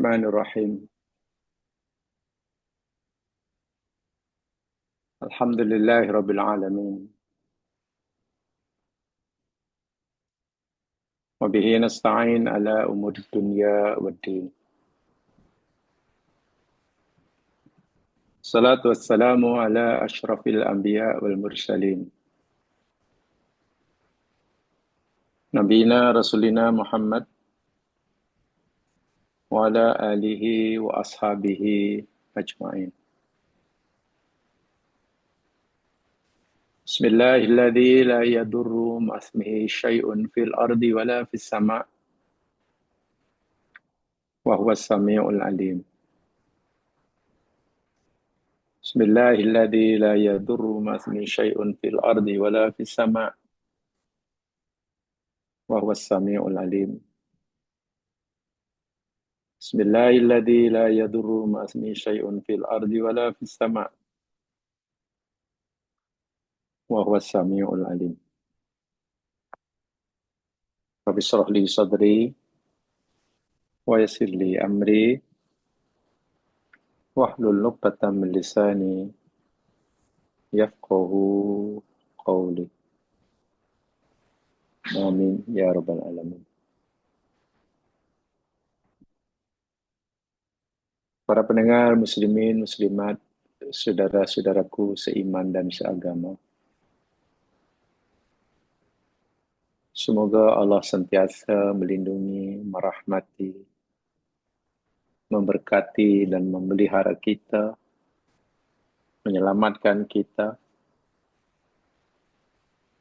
Bismillahirrahmanirrahim. Alhamdulillahirabbil alamin. Wa bihi nasta'in ala umurid dunya waddin. Salatu wassalamu ala asyrafil anbiya wal mursalin. Nabiyina Rasulina Muhammad wa ala alihi wa ashabihi ajma'in. Bismillahilladzi la yadurru ma'asmihi syai'un fil ardi wala fis sama' wa huwas sami'ul alim. Bismillahilladzi la yadurru ma'asmihi syai'un fil ardi wala fis sama' wa huwas sami'ul alim. Bismillahilladzi la yadurru ma'asmihi syai'un fil ardi wala fis sama' wa huwas sami'ul alim. Rabbi shrah li sadri wa yassir li amri wahlul 'uqdatam min lisani yafqahu qawli. Amin ya rabbal alamin. Para pendengar muslimin muslimat, saudara-saudaraku seiman dan seagama. Semoga Allah sentiasa melindungi, merahmati, memberkati dan memelihara kita, menyelamatkan kita,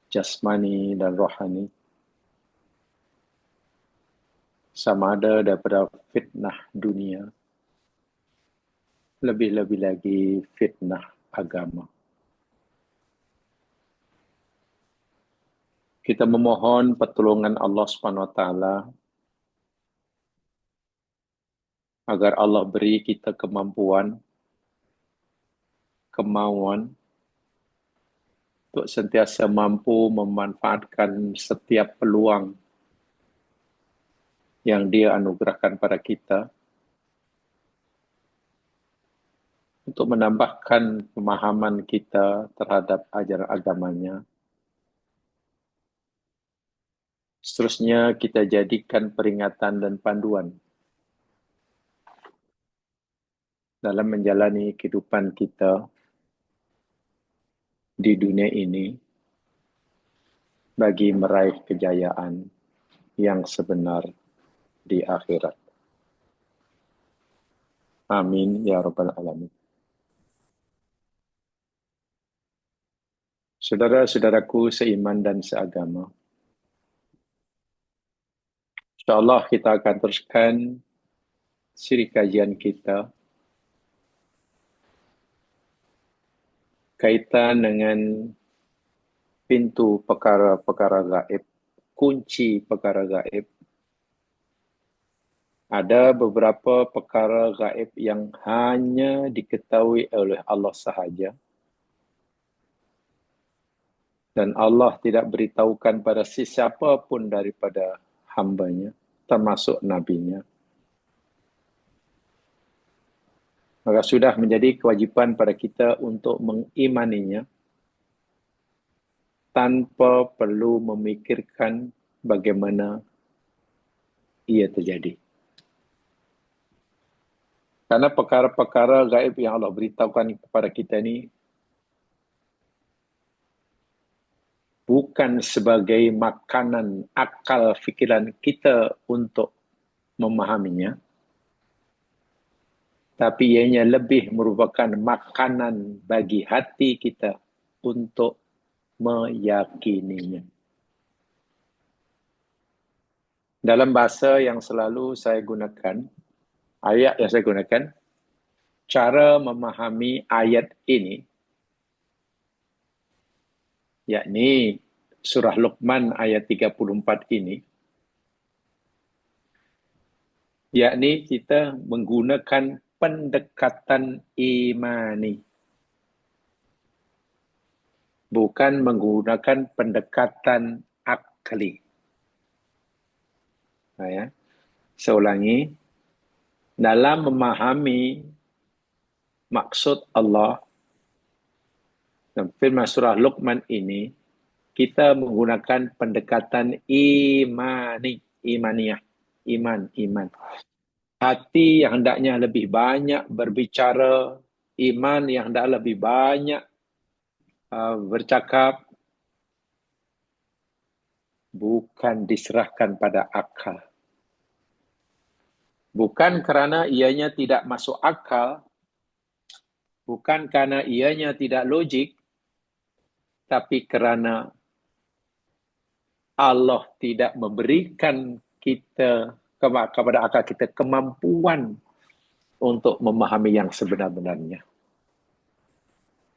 jasmani dan rohani, sama ada daripada fitnah dunia, lebih-lebih lagi fitnah agama. Kita memohon pertolongan Allah SWT agar Allah beri kita kemampuan, kemauan untuk sentiasa mampu memanfaatkan setiap peluang yang Dia anugerahkan pada kita untuk menambahkan pemahaman kita terhadap ajaran agamanya. Seterusnya kita jadikan peringatan dan panduan dalam menjalani kehidupan kita di dunia ini bagi meraih kejayaan yang sebenar di akhirat. Amin ya rabbal alamin. Saudara-saudaraku seiman dan seagama, InsyaAllah kita akan teruskan siri kajian kita kaitan dengan pintu perkara-perkara gaib, kunci perkara gaib. Ada beberapa perkara gaib yang hanya diketahui oleh Allah sahaja. Dan Allah tidak beritahukan pada sesiapa pun daripada hambanya, termasuk nabinya. Maka sudah menjadi kewajipan pada kita untuk mengimaninya tanpa perlu memikirkan bagaimana ia terjadi. Karena perkara-perkara gaib yang Allah beritahukan kepada kita ini bukan sebagai makanan akal fikiran kita untuk memahaminya, tapi ianya lebih merupakan makanan bagi hati kita untuk meyakininya. Dalam bahasa yang selalu saya gunakan, ayat yang saya gunakan, cara memahami ayat ini, yakni surah Luqman ayat 34 ini, yakni kita menggunakan pendekatan imani, bukan menggunakan pendekatan akli. Ya. Saya ulangi, dalam memahami maksud Allah dalam firman surah Luqman ini, kita menggunakan pendekatan imaniyah, iman. Hati yang hendaknya lebih banyak berbicara, iman yang hendak lebih banyak bercakap, bukan diserahkan pada akal. Bukan kerana ianya tidak masuk akal, bukan kerana ianya tidak logik, tapi kerana Allah tidak memberikan kita kepada akal kita kemampuan untuk memahami yang sebenar-benarnya.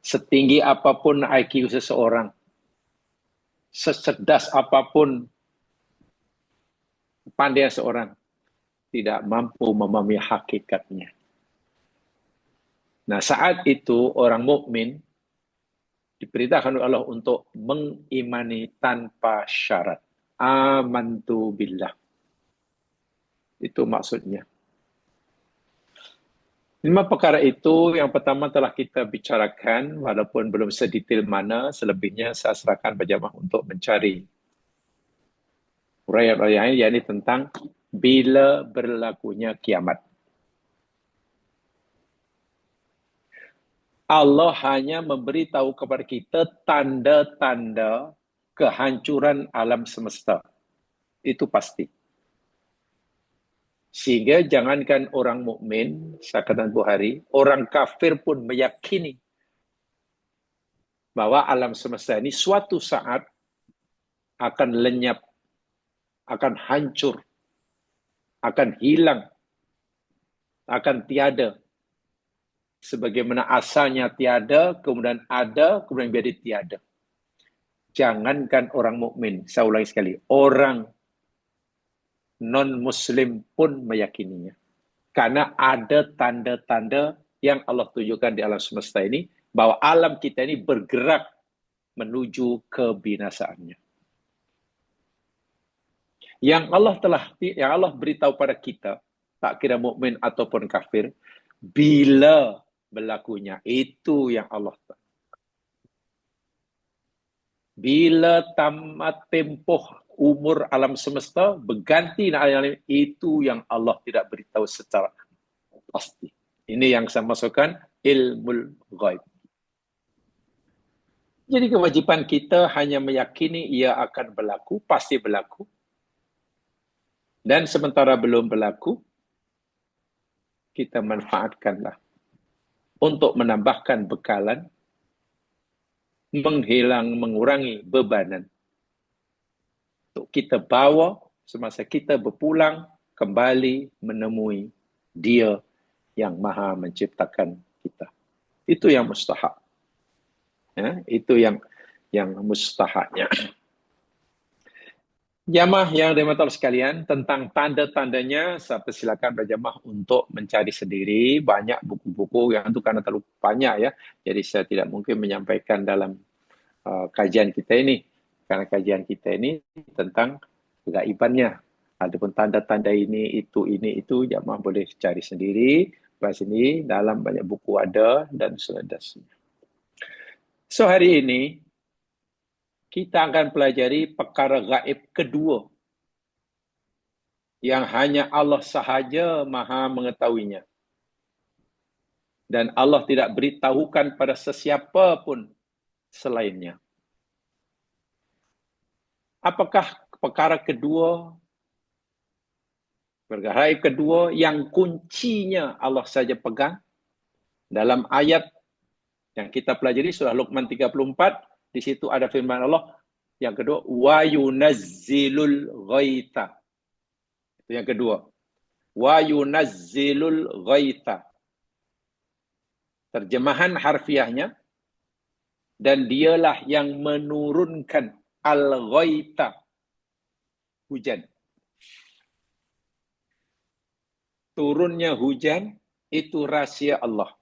Setinggi apapun IQ seseorang, secerdas apapun pandai seorang, tidak mampu memahami hakikatnya. Nah, saat itu orang mukmin diperintahkan oleh Allah untuk mengimani tanpa syarat. Amantu billah. Itu maksudnya. 5 perkara itu yang pertama telah kita bicarakan, walaupun belum sedetail mana, selebihnya saya serahkan berjamaah untuk mencari uraian-uraian, yakni tentang bila berlakunya kiamat. Allah hanya memberitahu kepada kita tanda-tanda kehancuran alam semesta. Itu pasti. Sehingga jangankan orang mukmin, sekatan Bukhari, orang kafir pun meyakini bahwa alam semesta ini suatu saat akan lenyap, akan hancur, akan hilang, akan tiada. Sebagaimana asalnya tiada, kemudian ada, kemudian menjadi tiada. Jangankan orang mukmin, saya ulangi sekali, orang non-muslim pun meyakininya. Karena ada tanda-tanda yang Allah tunjukkan di alam semesta ini, bahwa alam kita ini bergerak menuju kebinasaannya. Yang Allah beritahu pada kita, tak kira mukmin ataupun kafir, bila berlakunya, itu yang Allah tahu. Bila tamat tempoh umur alam semesta, berganti alam itu yang Allah tidak beritahu secara pasti. Ini yang saya masukkan ilmu ghaib. Jadi kewajiban kita hanya meyakini ia akan berlaku, pasti berlaku. Dan sementara belum berlaku, kita manfaatkanlah untuk menambahkan bekalan, mengurangi bebanan. Untuk kita bawa semasa kita berpulang kembali menemui Dia yang Maha menciptakan kita. Itu yang mustahak. Ya, itu yang mustahaknya. Jamaah yang dirahmati Allah sekalian, tentang tanda-tandanya, saya persilakan berjamaah untuk mencari sendiri. Banyak buku-buku yang itu karena terlalu banyak ya. Jadi saya tidak mungkin menyampaikan dalam kajian kita ini. Karena kajian kita ini tentang kegaibannya. Adapun tanda-tanda ini, itu, jamaah boleh cari sendiri. Bahas ini dalam banyak buku ada dan seledasnya. So hari ini, kita akan pelajari perkara gaib kedua yang hanya Allah sahaja Maha mengetahuinya. Dan Allah tidak beritahukan pada sesiapa pun selainnya. Apakah perkara kedua, perkara kedua yang kuncinya Allah saja pegang? Dalam ayat yang kita pelajari surah Luqman 34, di situ ada firman Allah yang kedua, wa yunazzilul ghaitha. Itu yang kedua. Wa yunazzilul ghaitha. Terjemahan harfiahnya, dan dialah yang menurunkan al-ghaitha, hujan. Turunnya hujan itu rahsia Allah.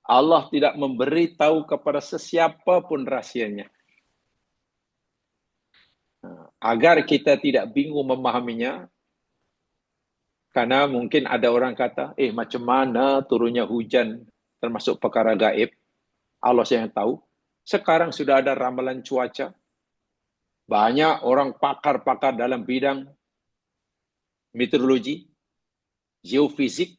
Allah tidak memberitahu kepada sesiapa pun rahsianya. Agar kita tidak bingung memahaminya, Karena mungkin ada orang kata, macam mana turunnya hujan termasuk perkara gaib, Allah yang tahu. Sekarang sudah ada ramalan cuaca, banyak orang pakar-pakar dalam bidang meteorologi, geofisik,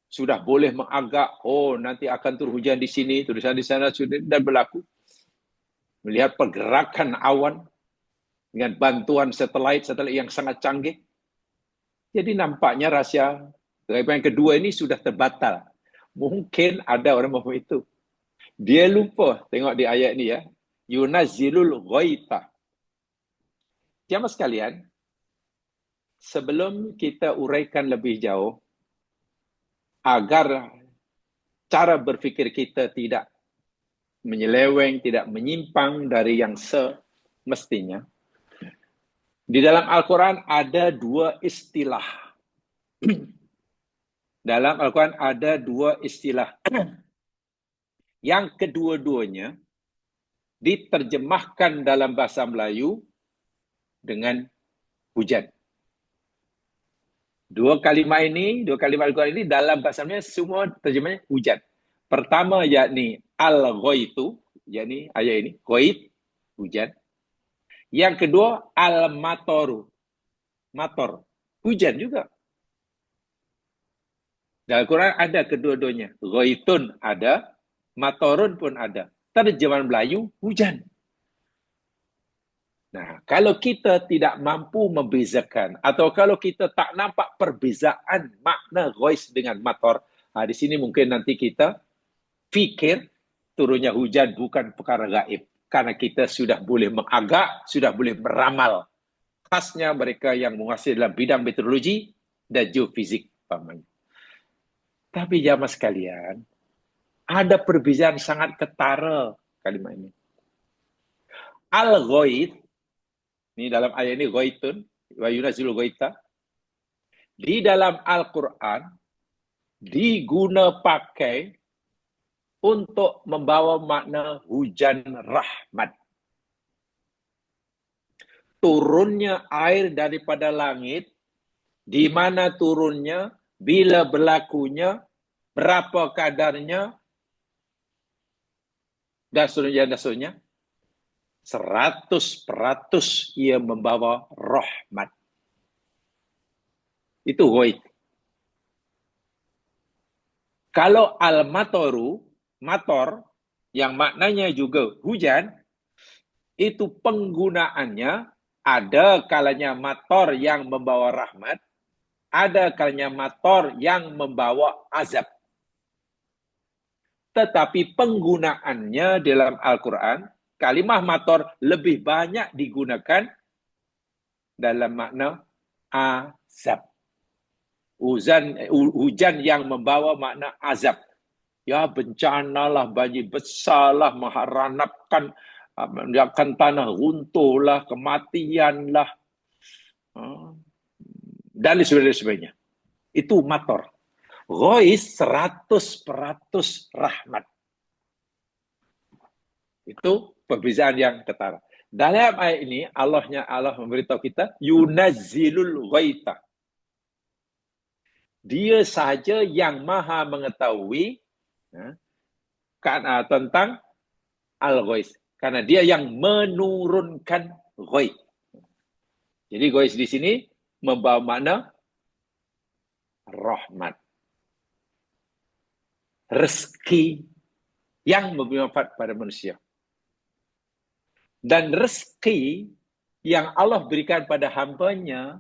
sudah boleh mengagak, nanti akan turun hujan di sini, tulisan di sana sudah dan berlaku. Melihat pergerakan awan dengan bantuan satelit yang sangat canggih. Jadi nampaknya rahasia kegaiban yang kedua ini sudah terbatal. Mungkin ada orang mau itu. Dia lupa, tengok di ayat ini ya. Yunazzilul ghaitha. Jamaah sekalian, sebelum kita uraikan lebih jauh, agar cara berfikir kita tidak menyeleweng, tidak menyimpang dari yang semestinya. Di dalam Al-Quran ada dua istilah. Dalam Al-Quran ada dua istilah. Yang kedua-duanya diterjemahkan dalam bahasa Melayu dengan hujan. Dua kalimat Al-Quran ini dalam bahasa Melayu semua terjemahnya hujan. Pertama yakni al-ghaitu, yakni ayat ini, ghaib, hujan. Yang kedua al-matoru, mator, hujan juga. Dalam Al-Quran ada kedua-duanya. Ghaitun ada, matorun pun ada. Terjemahan Melayu, hujan. Nah, kalau kita tidak mampu membezakan atau kalau kita tak nampak perbezaan makna ghais dengan mator, di sini mungkin nanti kita fikir turunnya hujan bukan perkara gaib. Karena kita sudah boleh mengagak, sudah boleh meramal. Khasnya mereka yang menguasai dalam bidang meteorologi dan geofisik. Tapi jamaah sekalian, ada perbezaan sangat ketara kalimat ini. Al-ghaith, ini dalam ayat ini ghaitun, wa yunazzilu ghaitha. Di dalam Al-Quran, diguna pakai untuk membawa makna hujan rahmat. Turunnya air daripada langit, di mana turunnya, bila berlakunya, berapa kadarnya, dan seterusnya, 100% ia membawa rahmat. Itu ghaib. Kalau al-matoru, mator, yang maknanya juga hujan, itu penggunaannya ada kalanya mator yang membawa rahmat, ada kalanya mator yang membawa azab. Tetapi penggunaannya dalam Al-Quran, kalimah mator lebih banyak digunakan dalam makna azab. Hujan yang membawa makna azab. Ya, bencanalah, banjir besarlah, mengharapkan menjadikan tanah runtuhlah, kematianlah, dan sebagainya. Itu mator. Ghais 100% rahmat. Itu perbezaan yang ketara. Dalam ayat ini, Allah memberitahu kita, yunazzilul ghaitha. Dia sahaja yang maha mengetahui tentang al-ghais. Karena dia yang menurunkan ghaib. Jadi ghais di sini membawa makna rahmat. Rezeki yang memberi manfaat pada manusia. Dan rezeki yang Allah berikan pada hambanya,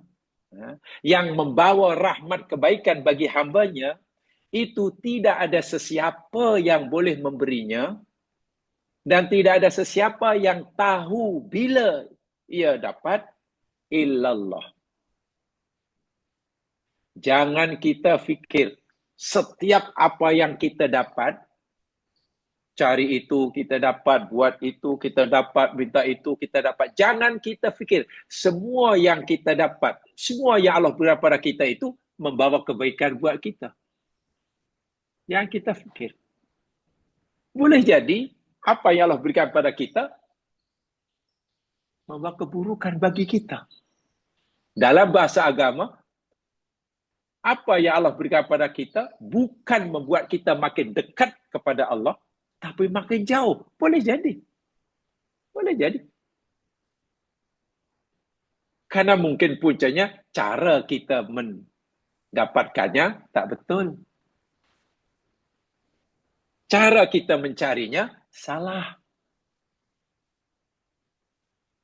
yang membawa rahmat kebaikan bagi hambanya, itu tidak ada sesiapa yang boleh memberinya, dan tidak ada sesiapa yang tahu bila ia dapat, illallah. Jangan kita fikir setiap apa yang kita dapat, cari itu kita dapat, buat itu kita dapat, minta itu kita dapat. Jangan kita fikir semua yang kita dapat, semua yang Allah berikan pada kita itu membawa kebaikan buat kita. Yang kita fikir. Boleh jadi apa yang Allah berikan pada kita membawa keburukan bagi kita. Dalam bahasa agama, Apa yang Allah berikan kepada kita bukan membuat kita makin dekat kepada Allah, tapi makin jauh. Boleh jadi. Boleh jadi. Karena mungkin puncanya cara kita mendapatkannya tak betul. Cara kita mencarinya salah.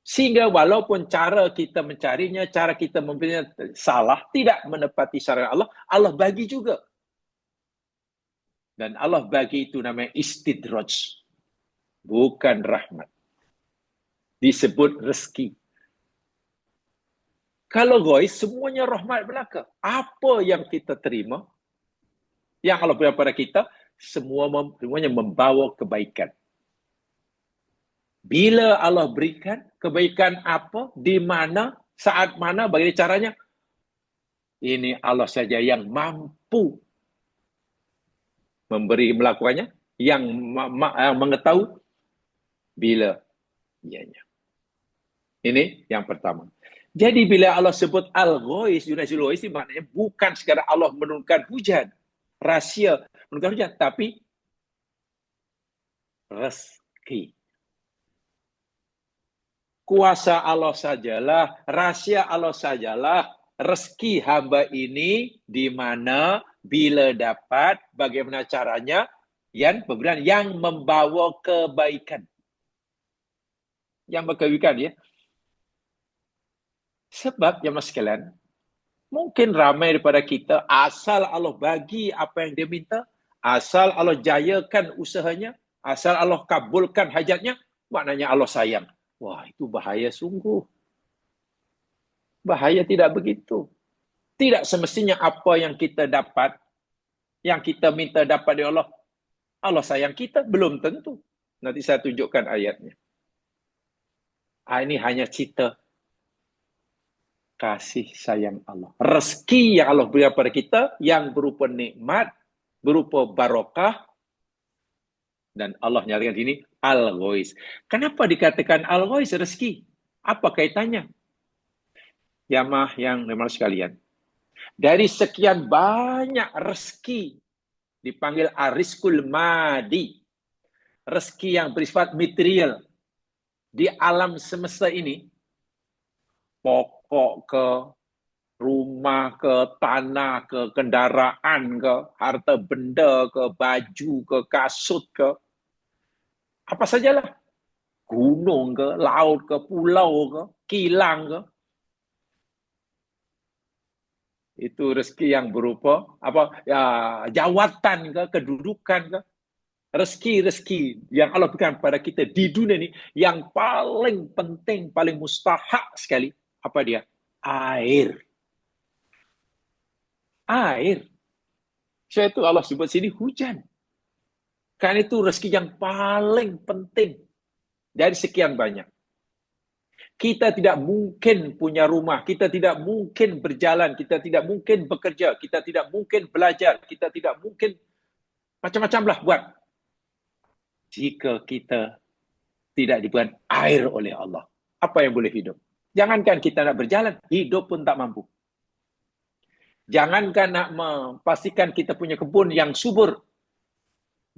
Sehingga walaupun cara kita mencarinya, cara kita memberinya salah, tidak menepati syariat Allah, Allah bagi juga. Dan Allah bagi itu namanya istidraj. Bukan rahmat. Disebut rezeki. Kalau gois, semuanya rahmat belaka. Apa yang kita terima, yang Allah berikan pada kita, semuanya membawa kebaikan. Bila Allah berikan kebaikan apa, di mana, saat mana, bagaimana caranya, ini Allah saja yang mampu memberi melakukannya, yang mengetahui bila ianya. Ini yang pertama. Jadi bila Allah sebut Al-Ghais, Yunazil Ghais, maknanya bukan sekadar Allah menurunkan hujan, rahsia menurunkan hujan, tapi rezeki. Kuasa Allah sajalah, rahsia Allah sajalah, rezeki hamba ini di mana, bila dapat, bagaimana caranya, yang pemberian yang membawa kebaikan. Yang berkebaikan ya. Sebab yang mas sekalian, mungkin ramai daripada kita, asal Allah bagi apa yang dia minta, asal Allah jayakan usahanya, asal Allah kabulkan hajatnya, maknanya Allah sayang. Wah, itu bahaya sungguh. Bahaya tidak begitu. Tidak semestinya apa yang kita dapat, yang kita minta dapat dari Allah, Allah sayang kita, belum tentu. Nanti saya tunjukkan ayatnya. Ini hanya cerita kasih sayang Allah. Rezeki yang Allah berikan pada kita, yang berupa nikmat, berupa barokah, dan Allah nyatakan ini Al-Ghais. Kenapa dikatakan Al-Ghais rezeki? Apa kaitannya? Jamaah yang memang sekalian. Dari sekian banyak rezeki, dipanggil Arizkul Madi. Rezeki yang bersifat material. Di alam semesta ini, pokok ke, rumah ke, tanah ke, kendaraan ke, harta benda ke, baju ke, kasut ke, apa sajalah. Gunung ke, laut ke, pulau ke, kilang ke. Itu rezeki yang berupa apa ya, jawatan ke, kedudukan ke. Rezeki-rezeki yang Allah berikan pada kita di dunia ini, yang paling penting, paling mustahak sekali, apa dia? Air. Air. Sebab itu Allah sebut sini hujan. Karena itu rezeki yang paling penting dari sekian banyak. Kita tidak mungkin punya rumah, kita tidak mungkin berjalan, kita tidak mungkin bekerja, kita tidak mungkin belajar, kita tidak mungkin macam-macam lah buat, jika kita tidak diberikan air oleh Allah. Apa yang boleh hidup? Jangankan kita nak berjalan, hidup pun tak mampu. Jangankan nak memastikan kita punya kebun yang subur,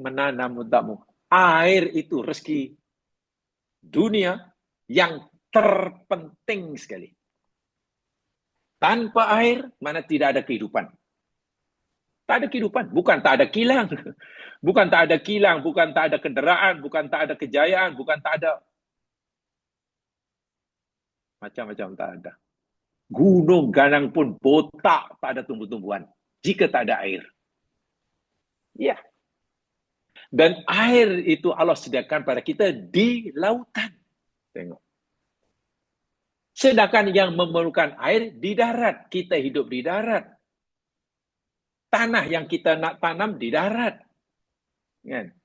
menanam pun tak mampu. Air itu rezeki dunia yang terpenting sekali. Tanpa air, mana tidak ada kehidupan. Tak ada kehidupan. Bukan tak ada kilang. Bukan tak ada kilang, bukan tak ada kenderaan, bukan tak ada kejayaan, bukan tak ada. Macam-macam tak ada. Gunung ganang pun botak, tak ada tumbuh-tumbuhan. Jika tak ada air. Ya. Dan air itu Allah sediakan pada kita di lautan. Tengok. Sedangkan yang memerlukan air di darat. Kita hidup di darat. Tanah yang kita nak tanam di darat. Kan?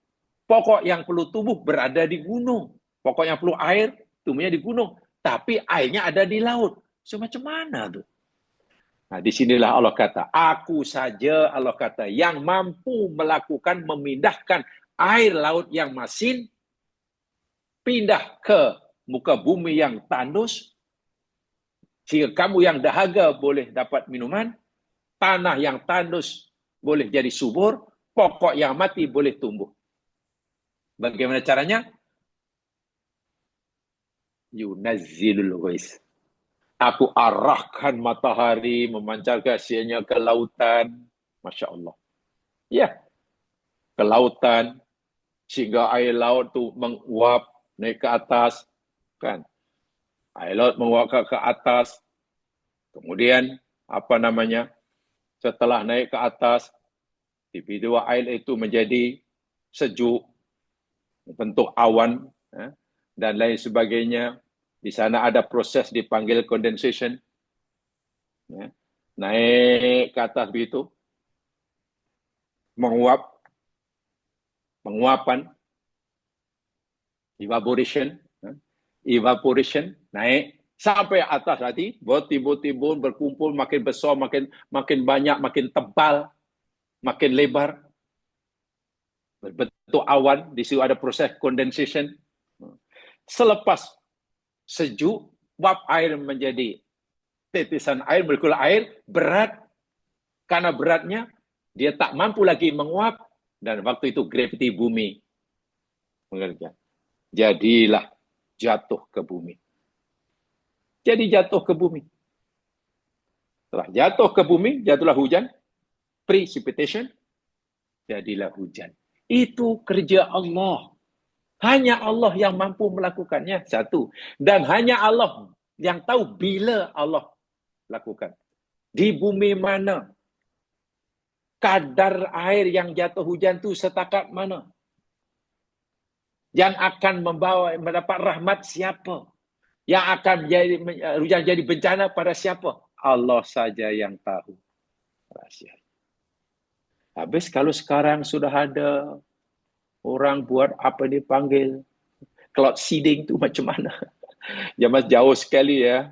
Pokok yang perlu tumbuh berada di gunung. Pokok yang perlu air, tumbuhnya di gunung. Tapi airnya ada di laut. So, macam mana tu? Nah, disinilah Allah kata, aku saja Allah kata, yang mampu melakukan, memindahkan air laut yang masin, pindah ke muka bumi yang tandus, sehingga kamu yang dahaga boleh dapat minuman, tanah yang tandus boleh jadi subur, pokok yang mati boleh tumbuh. Bagaimana caranya? Yunazzilul ghais. Aku arahkan matahari memancarkan sianya ke lautan. Masya Allah. Ya, ke lautan. Sehingga air laut tu menguap naik ke atas. Kan? Air laut menguap ke atas. Kemudian, setelah naik ke atas, tiba-tiba air itu menjadi sejuk, bentuk awan, dan lain sebagainya. Di sana ada proses dipanggil condensation. Naik ke atas begitu, penguapan, evaporation, naik sampai atas tadi, bertimbun-timbun, berkumpul, makin besar, makin banyak, makin tebal, makin lebar, berbentuk awan. Di situ ada proses condensation. Selepas sejuk, uap air menjadi tetesan air, molekul air berat. Karena beratnya, dia tak mampu lagi menguap, dan waktu itu graviti bumi mengerja. Jadilah jatuh ke bumi. Jadi jatuh ke bumi. Setelah jatuh ke bumi, jatuhlah hujan, precipitation, jadilah hujan. Itu kerja Allah. Hanya Allah yang mampu melakukannya, satu. Dan hanya Allah yang tahu bila Allah lakukan. Di bumi mana? Kadar air yang jatuh hujan itu setakat mana? Yang akan mendapat rahmat siapa? Yang akan hujan jadi bencana pada siapa? Allah saja yang tahu rahsia. Habis kalau sekarang sudah ada orang buat apa dipanggil cloud seeding tu macam mana? Zaman jauh sekali ya.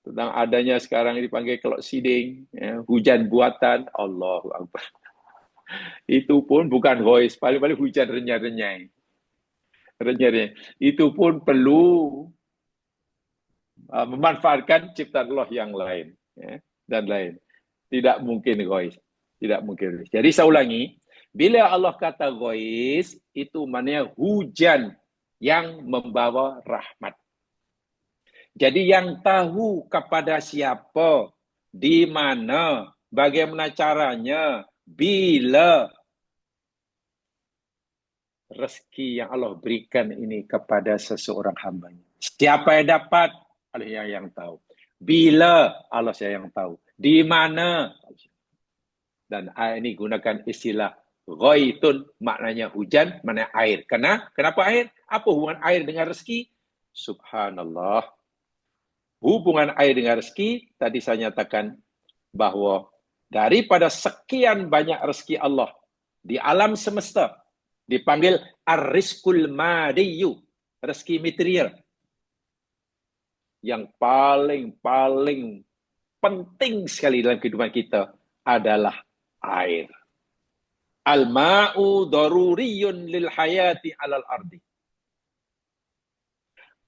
Tentang adanya sekarang dipanggil cloud seeding, ya, hujan buatan, Allahu Akbar. Itu pun bukan voice, paling-paling hujan renyah-renyah. Itu pun perlu memanfaatkan ciptaan Allah yang lain, ya, dan lain. Tidak mungkin voice. Tidak mungkin. Jadi saya ulangi, bila Allah kata voice, itu maknanya hujan yang membawa rahmat. Jadi yang tahu kepada siapa, di mana, bagaimana caranya, bila rezeki yang Allah berikan ini kepada seseorang hambanya. Siapa yang dapat, Allah yang tahu. Bila, Allah saya yang tahu. Di mana? Dan ini gunakan istilah ghaitun, maknanya hujan, maknanya air. Kenapa air? Apa hubungan air dengan rezeki? Subhanallah. Hubungan air dengan rezeki, tadi saya nyatakan bahwa daripada sekian banyak rezeki Allah di alam semesta, dipanggil ar-rizqul madiyyu, rezeki material. Yang paling penting sekali dalam kehidupan kita adalah air. Al-ma'u daruriyun lil hayati alal ardi.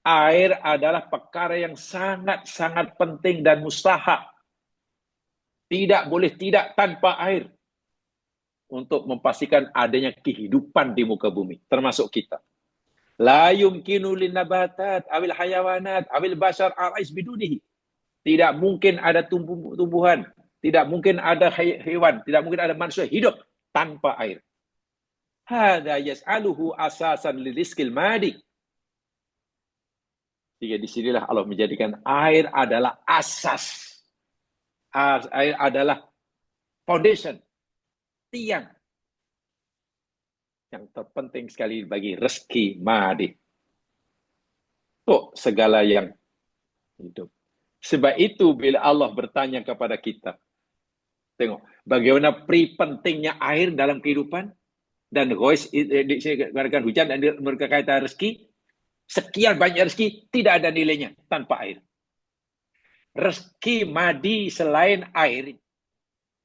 Air adalah perkara yang sangat-sangat penting dan mustahak. Tidak boleh tidak tanpa air. Untuk memastikan adanya kehidupan di muka bumi. Termasuk kita. La yumkinu lin nabatat awil hayawanat awil bashar a'is bidunihi. Tidak mungkin ada tumbuhan. Tidak mungkin ada hewan. Tidak mungkin ada manusia hidup tanpa air. Hada yas'aluhu asasan lirizqil madi. Sehingga disinilah Allah menjadikan air adalah asas. Air adalah foundation, tiang yang terpenting sekali bagi rezeki madi. Untuk segala yang hidup. Sebab itu bila Allah bertanya kepada kita, tengok bagaimana pentingnya air dalam kehidupan, dan dikatakan hujan dan berkaitan rezeki, sekian banyak rezeki tidak ada nilainya tanpa air. Rezeki madi selain air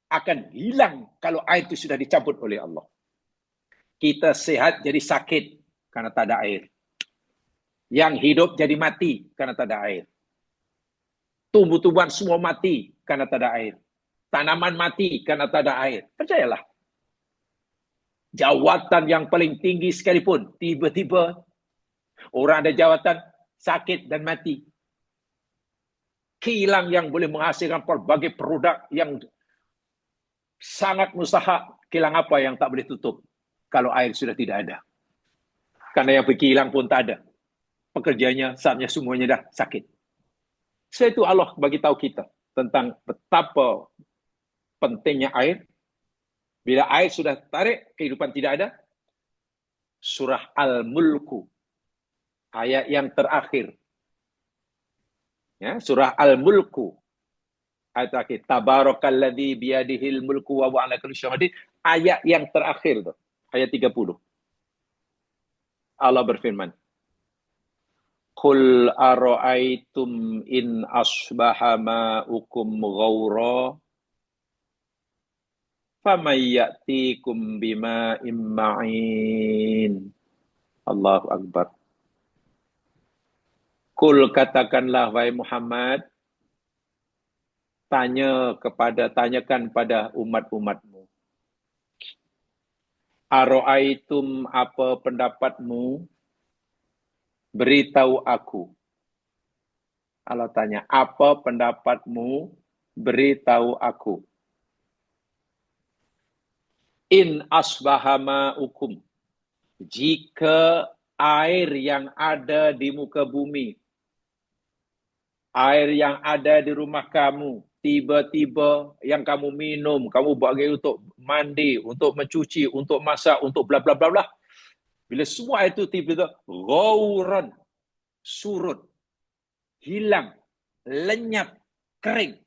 akan hilang kalau air itu sudah dicabut oleh Allah. Kita sehat jadi sakit karena tak ada air. Yang hidup jadi mati karena tak ada air. Tumbuh-tumbuhan semua mati karena tak ada air. Tanaman mati karena tak ada air. Percayalah. Jawatan yang paling tinggi sekalipun, tiba-tiba orang ada jawatan sakit dan mati. Kilang yang boleh menghasilkan pelbagai produk yang sangat mustahak, kilang apa yang tak boleh tutup kalau air sudah tidak ada. Karena yang berkilang pun tak ada. Pekerjanya, saatnya semuanya dah sakit. Sebab itu Allah bagi tahu kita tentang betapa pentingnya air. Bila air sudah tarik, kehidupan tidak ada. Surah Al-Mulku, ayat yang terakhir. Ya, surah Al-Mulku, ayat terakhir. Tabarakalladzi biyadihil mulku wa huwa ala kulli syai'in qadir. Ayat yang terakhir tuh, ayat 30. Allah berfirman, Qul ara'aitum in asbaha ma'ukum ghaura faman ya'tikum bima'in ma'in. Allahu Akbar. Qul, katakanlah wahai Muhammad, tanyakan pada umat-umatmu. Ara'aitum, apa pendapatmu? Beritahu aku. Allah tanya, apa pendapatmu? Beritahu aku. In asbaha ma'ukum, jika air yang ada di muka bumi, air yang ada di rumah kamu, tiba-tiba yang kamu minum, kamu bagi untuk mandi, untuk mencuci, untuk masak, untuk bla bla bla bla. Bila semua itu tiba-tiba ghauran, surut, hilang, lenyap, kering.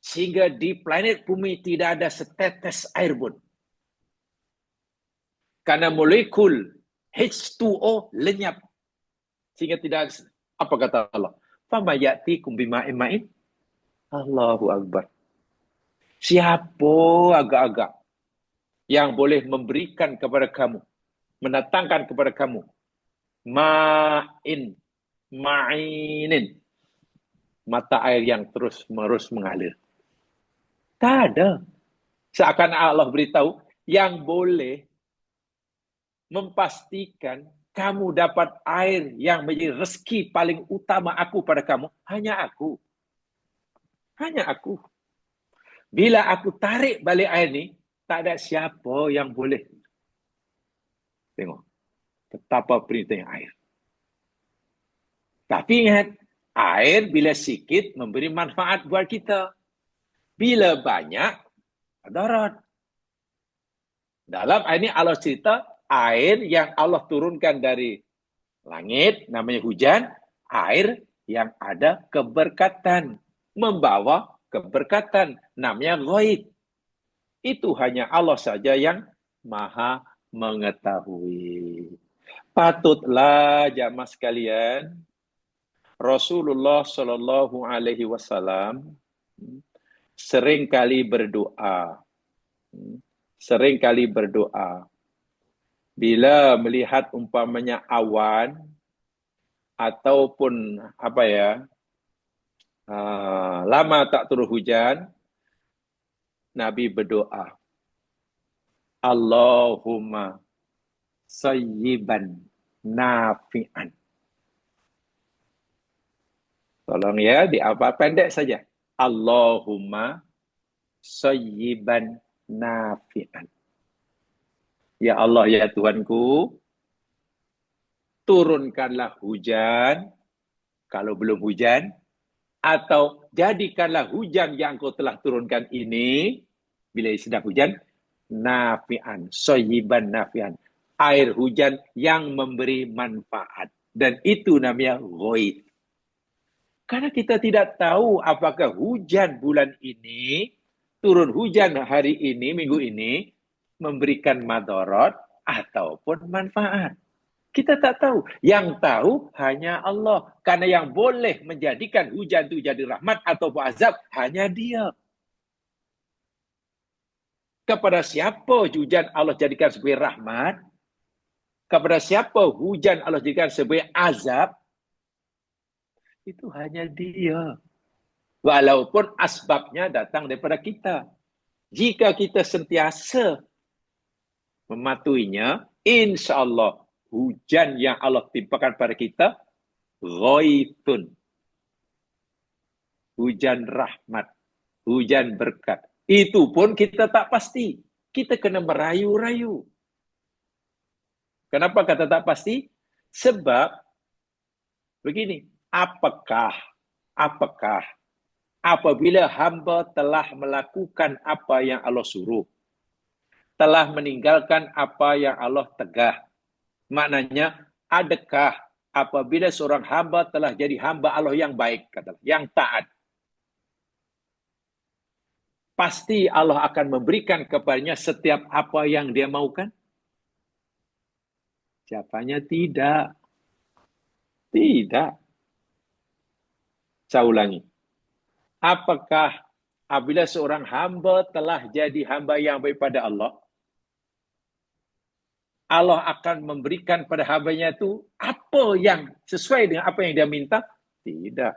Sehingga di planet bumi tidak ada setetes air pun. Karena molekul H2O lenyap. Sehingga tidak, apa kata Allah? Fama ya'tikum bima'in ma'in. Allahu Akbar. Siapa agak-agak yang boleh memberikan kepada kamu, mendatangkan kepada kamu ma'inin, mata air yang terus-menerus mengalir. Tak ada. Seakan Allah beritahu, yang boleh memastikan kamu dapat air yang menjadi rezeki paling utama aku pada kamu, hanya aku. Hanya aku. Bila aku tarik balik air ni, tak ada siapa yang boleh. Tengok. Betapa perintahnya air. Tapi ingat, air bila sikit memberi manfaat buat kita. Bila banyak, mudarat. Dalam ini Allah cerita, air yang Allah turunkan dari langit, namanya hujan, air yang ada keberkatan. Membawa keberkatan, namanya ghaib. Itu hanya Allah saja yang maha mengetahui. Patutlah jamaah sekalian, Rasulullah Shallallahu Alaihi Wasallam seringkali berdoa. Seringkali berdoa. Bila melihat umpamanya awan ataupun lama tak turun hujan, Nabi berdoa, Allahumma sayyiban nafi'an. Tolong ya, di apa pendek saja. Allahumma sayyiban nafi'an. Ya Allah, ya Tuhanku, turunkanlah hujan, kalau belum hujan, atau jadikanlah hujan yang Kau telah turunkan ini, bila sedang hujan, nafi'an, sayyiban nafi'an. Air hujan yang memberi manfaat. Dan itu namanya ghaib. Karena kita tidak tahu apakah hujan bulan ini, turun hujan hari ini, minggu ini, memberikan madarat ataupun manfaat. Kita tak tahu. Yang tahu hanya Allah. Karena yang boleh menjadikan hujan itu jadi rahmat atau azab, hanya Dia. Kepada siapa hujan Allah jadikan sebagai rahmat? Kepada siapa hujan Allah jadikan sebagai azab? Itu hanya Dia. Walaupun asbabnya datang daripada kita. Jika kita sentiasa mematuhinya, insya Allah hujan yang Allah timpakan pada kita, ghaithun, hujan rahmat, hujan berkat. Itu pun kita tak pasti. Kita kena merayu-rayu. Kenapa kata tak pasti? Sebab begini, apakah apabila hamba telah melakukan apa yang Allah suruh, telah meninggalkan apa yang Allah tegah, maknanya adakah apabila seorang hamba telah jadi hamba Allah yang baik, katalah, yang taat, pasti Allah akan memberikan kepadanya setiap apa yang dia maukan? Jawabannya tidak. Tidak. Saya ulangi. Apakah apabila seorang hamba telah jadi hamba yang baik pada Allah, Allah akan memberikan pada hambanya itu apa yang sesuai dengan apa yang dia minta? Tidak.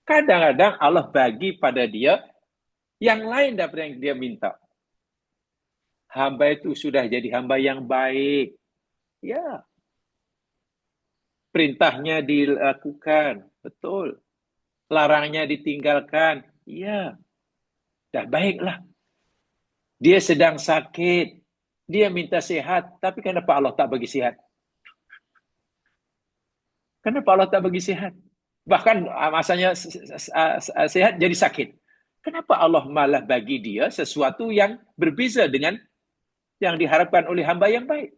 Kadang-kadang Allah bagi pada dia yang lain daripada yang dia minta. Hamba itu sudah jadi hamba yang baik. Ya. Perintahnya dilakukan. Betul. Larangnya ditinggalkan. Ya. Dah baiklah. Dia sedang sakit. Dia minta sehat. Tapi kenapa Allah tak bagi sehat? Kenapa Allah tak bagi sehat? Bahkan masanya sehat jadi sakit. Kenapa Allah malah bagi dia sesuatu yang berbeza dengan yang diharapkan oleh hamba yang baik?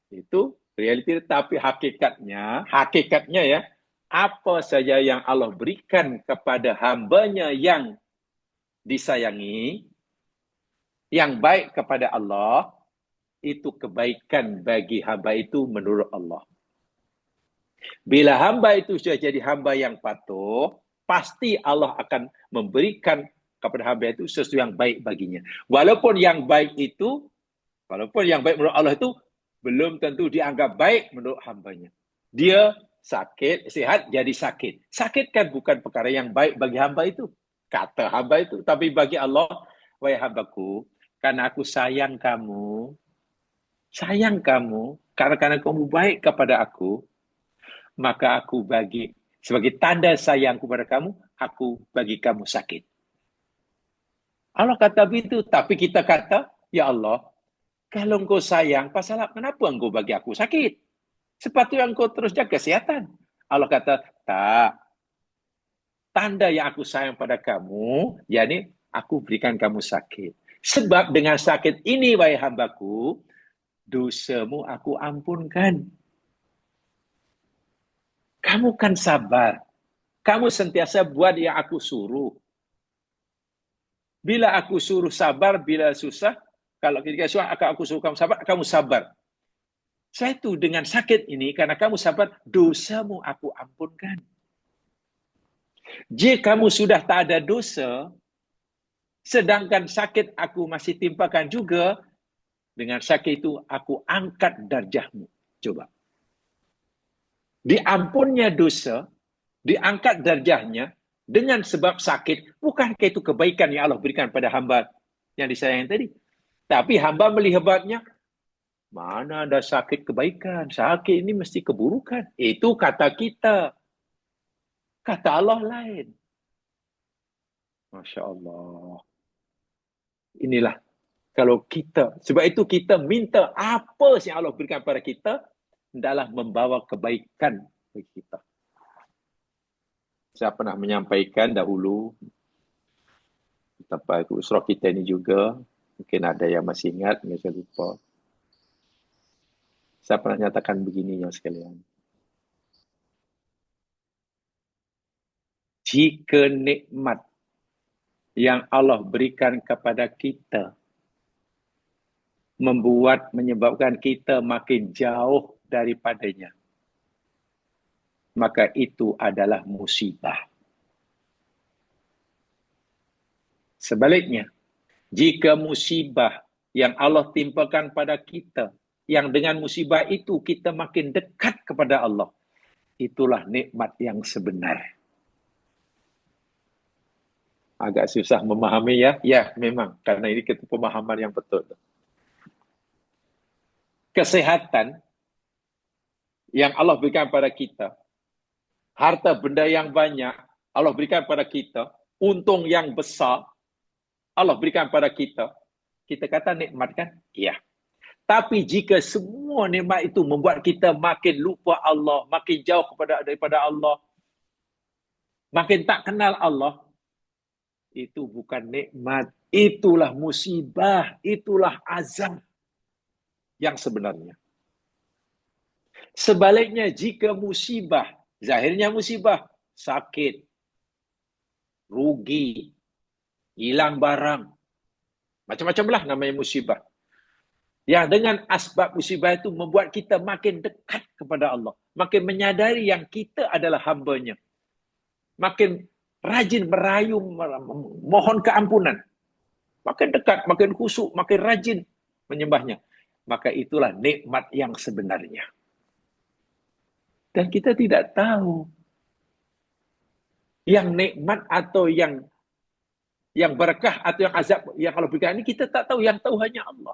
Itu realiti, tapi hakikatnya ya, apa saja yang Allah berikan kepada hambanya yang disayangi, yang baik kepada Allah, itu kebaikan bagi hamba itu menurut Allah. Bila hamba itu sudah jadi hamba yang patuh, pasti Allah akan memberikan kepada hamba itu sesuatu yang baik baginya. Walaupun yang baik menurut Allah itu belum tentu dianggap baik menurut hambanya. Dia sakit, sehat, jadi sakit. Sakit kan bukan perkara yang baik bagi hamba itu. Kata hamba itu. Tapi bagi Allah, wahai hambaku, karena aku sayang kamu, karena kamu baik kepada aku, maka aku bagi, sebagai tanda sayangku kepada kamu, aku bagi kamu sakit. Allah kata begitu, tapi kita kata, ya Allah, kalau engkau sayang, kenapa engkau bagi aku sakit? Sepatutnya engkau terus jaga kesehatan. Allah kata, tak. Tanda yang aku sayang pada kamu, yakni aku berikan kamu sakit. Sebab dengan sakit ini, wahai hambaku, dosamu aku ampunkan. Kamu kan sabar. Kamu sentiasa buat yang aku suruh. Bila aku suruh sabar, bila susah, kalau ketika susah aku suruh kamu sabar. Saya itu dengan sakit ini, karena kamu sabar, dosamu aku ampunkan. Jika kamu sudah tak ada dosa, sedangkan sakit aku masih timpakan juga, dengan sakit itu aku angkat darjahmu. Coba. Diampunnya dosa, diangkat darjahnya, dengan sebab sakit, bukankah itu kebaikan yang Allah berikan pada hamba yang disayangi tadi? Tapi hamba melihatnya, mana ada sakit kebaikan? Sakit ini mesti keburukan. Itu kata kita. Kata Allah lain. Masya Allah. Inilah kalau kita, sebab itu kita minta apa yang Allah berikan pada kita, adalah membawa kebaikan bagi kita. Saya pernah menyampaikan dahulu, sampai usrah kita ini juga, mungkin ada yang masih ingat, mungkin saya lupa. Saya pernah nyatakan begini ya sekalian. Jika nikmat yang Allah berikan kepada kita menyebabkan kita makin jauh daripadanya, maka itu adalah musibah. Sebaliknya, jika musibah yang Allah timpakan pada kita, yang dengan musibah itu kita makin dekat kepada Allah, itulah nikmat yang sebenar. Agak susah memahami ya. Ya, memang. Karena ini pemahaman yang betul. Kesehatan yang Allah berikan pada kita, harta benda yang banyak, Allah berikan pada kita, untung yang besar, Allah berikan pada kita kata nikmat kan? Iya. Tapi jika semua nikmat itu membuat kita makin lupa Allah, makin jauh daripada Allah, makin tak kenal Allah, itu bukan nikmat, itulah musibah, itulah azab yang sebenarnya. Sebaliknya, jika musibah, zahirnya musibah, sakit, rugi, hilang barang, macam-macam lah namanya musibah. Yang dengan asbab musibah itu membuat kita makin dekat kepada Allah. Makin menyadari yang kita adalah hamba-Nya. Makin rajin merayu, mohon keampunan. Makin dekat, makin khusyuk, makin rajin menyembahnya. Maka itulah nikmat yang sebenarnya. Dan kita tidak tahu yang nikmat atau yang berkah atau yang azab yang kalau berikan ini kita tak tahu, yang tahu hanya Allah.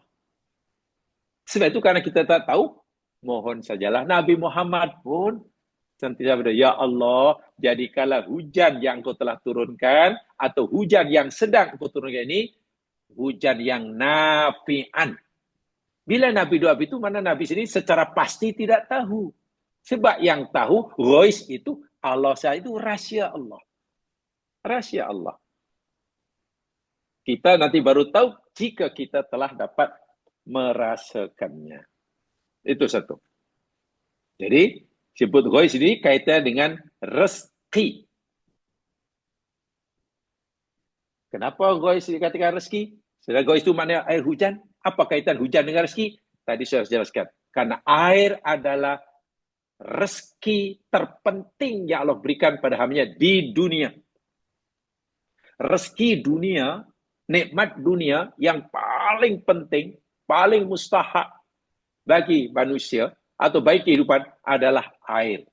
Sebab itu karena kita tak tahu, mohon sajalah Nabi Muhammad pun sentiasa berdoa, ya Allah, jadikanlah hujan yang Engkau telah turunkan atau hujan yang sedang Engkau turunkan ini hujan yang nafi'an. Bila Nabi doa itu, mana Nabi sini secara pasti tidak tahu. Sebab yang tahu, Ghois itu Allah saja, itu rahasia Allah. Rahasia Allah. Kita nanti baru tahu jika kita telah dapat merasakannya. Itu satu. Jadi, sebut Ghois ini kaitan dengan rezeki. Kenapa Ghois dikatakan rezeki? Setelah Ghois itu maknanya air hujan. Apa kaitan hujan dengan rezeki? Tadi saya jelaskan. Karena air adalah rezeki terpenting yang Allah berikan pada hamba-Nya di dunia. Rezeki dunia, nikmat dunia yang paling penting, paling mustahak bagi manusia atau bagi kehidupan adalah air.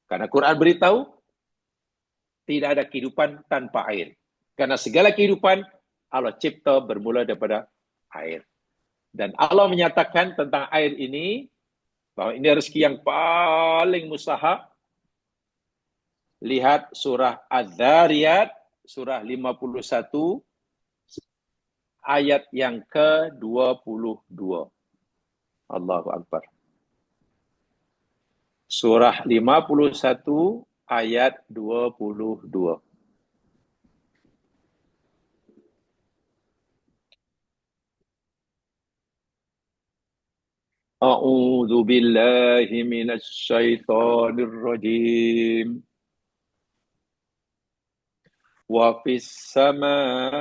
Karena Quran beritahu tidak ada kehidupan tanpa air. Karena segala kehidupan Allah cipta bermula daripada air. Dan Allah menyatakan tentang air ini bahwa ini rezeki yang paling mustahak. Lihat surah Az-Zariyat, surah 51, ayat yang ke-22. Allahu Akbar. Surah 51, ayat 22. A'udzu billahi minasy syaithanir rajim. Wa fis samaa'i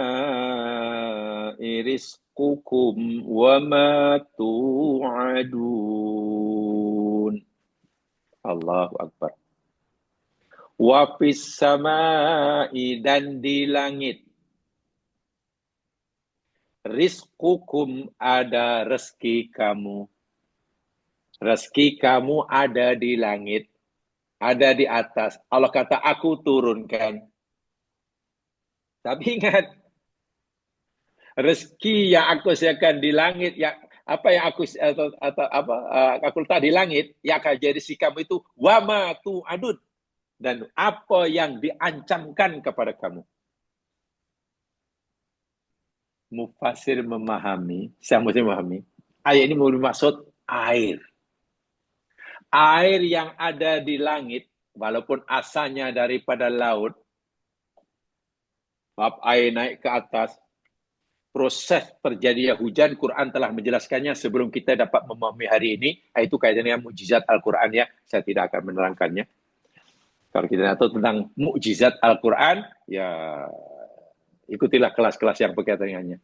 rizqukum wa ma tu'adun. Allahu Akbar. Wa fis samaa'i, dan di langit. Rizqukum, ada rezeki kamu. Rezeki kamu ada di langit, ada di atas. Allah kata, aku turunkan. Tapi ingat, rezeki yang aku sediakan di langit, yang apa yang aku aku letak di langit, yang akan jadi rezeki kamu itu wama tu'adun, dan apa yang diancamkan kepada kamu. Mufasir memahami, saya mesti memahami, ayat ini bermaksud air. Air yang ada di langit, walaupun asalnya daripada laut, air naik ke atas, proses terjadinya hujan, Quran telah menjelaskannya sebelum kita dapat memahami hari ini. Itu kaitannya mukjizat Al-Quran ya, saya tidak akan menerangkannya. Kalau kita tahu tentang mukjizat Al-Quran, ya ikutilah kelas-kelas yang berkaitan dengannya.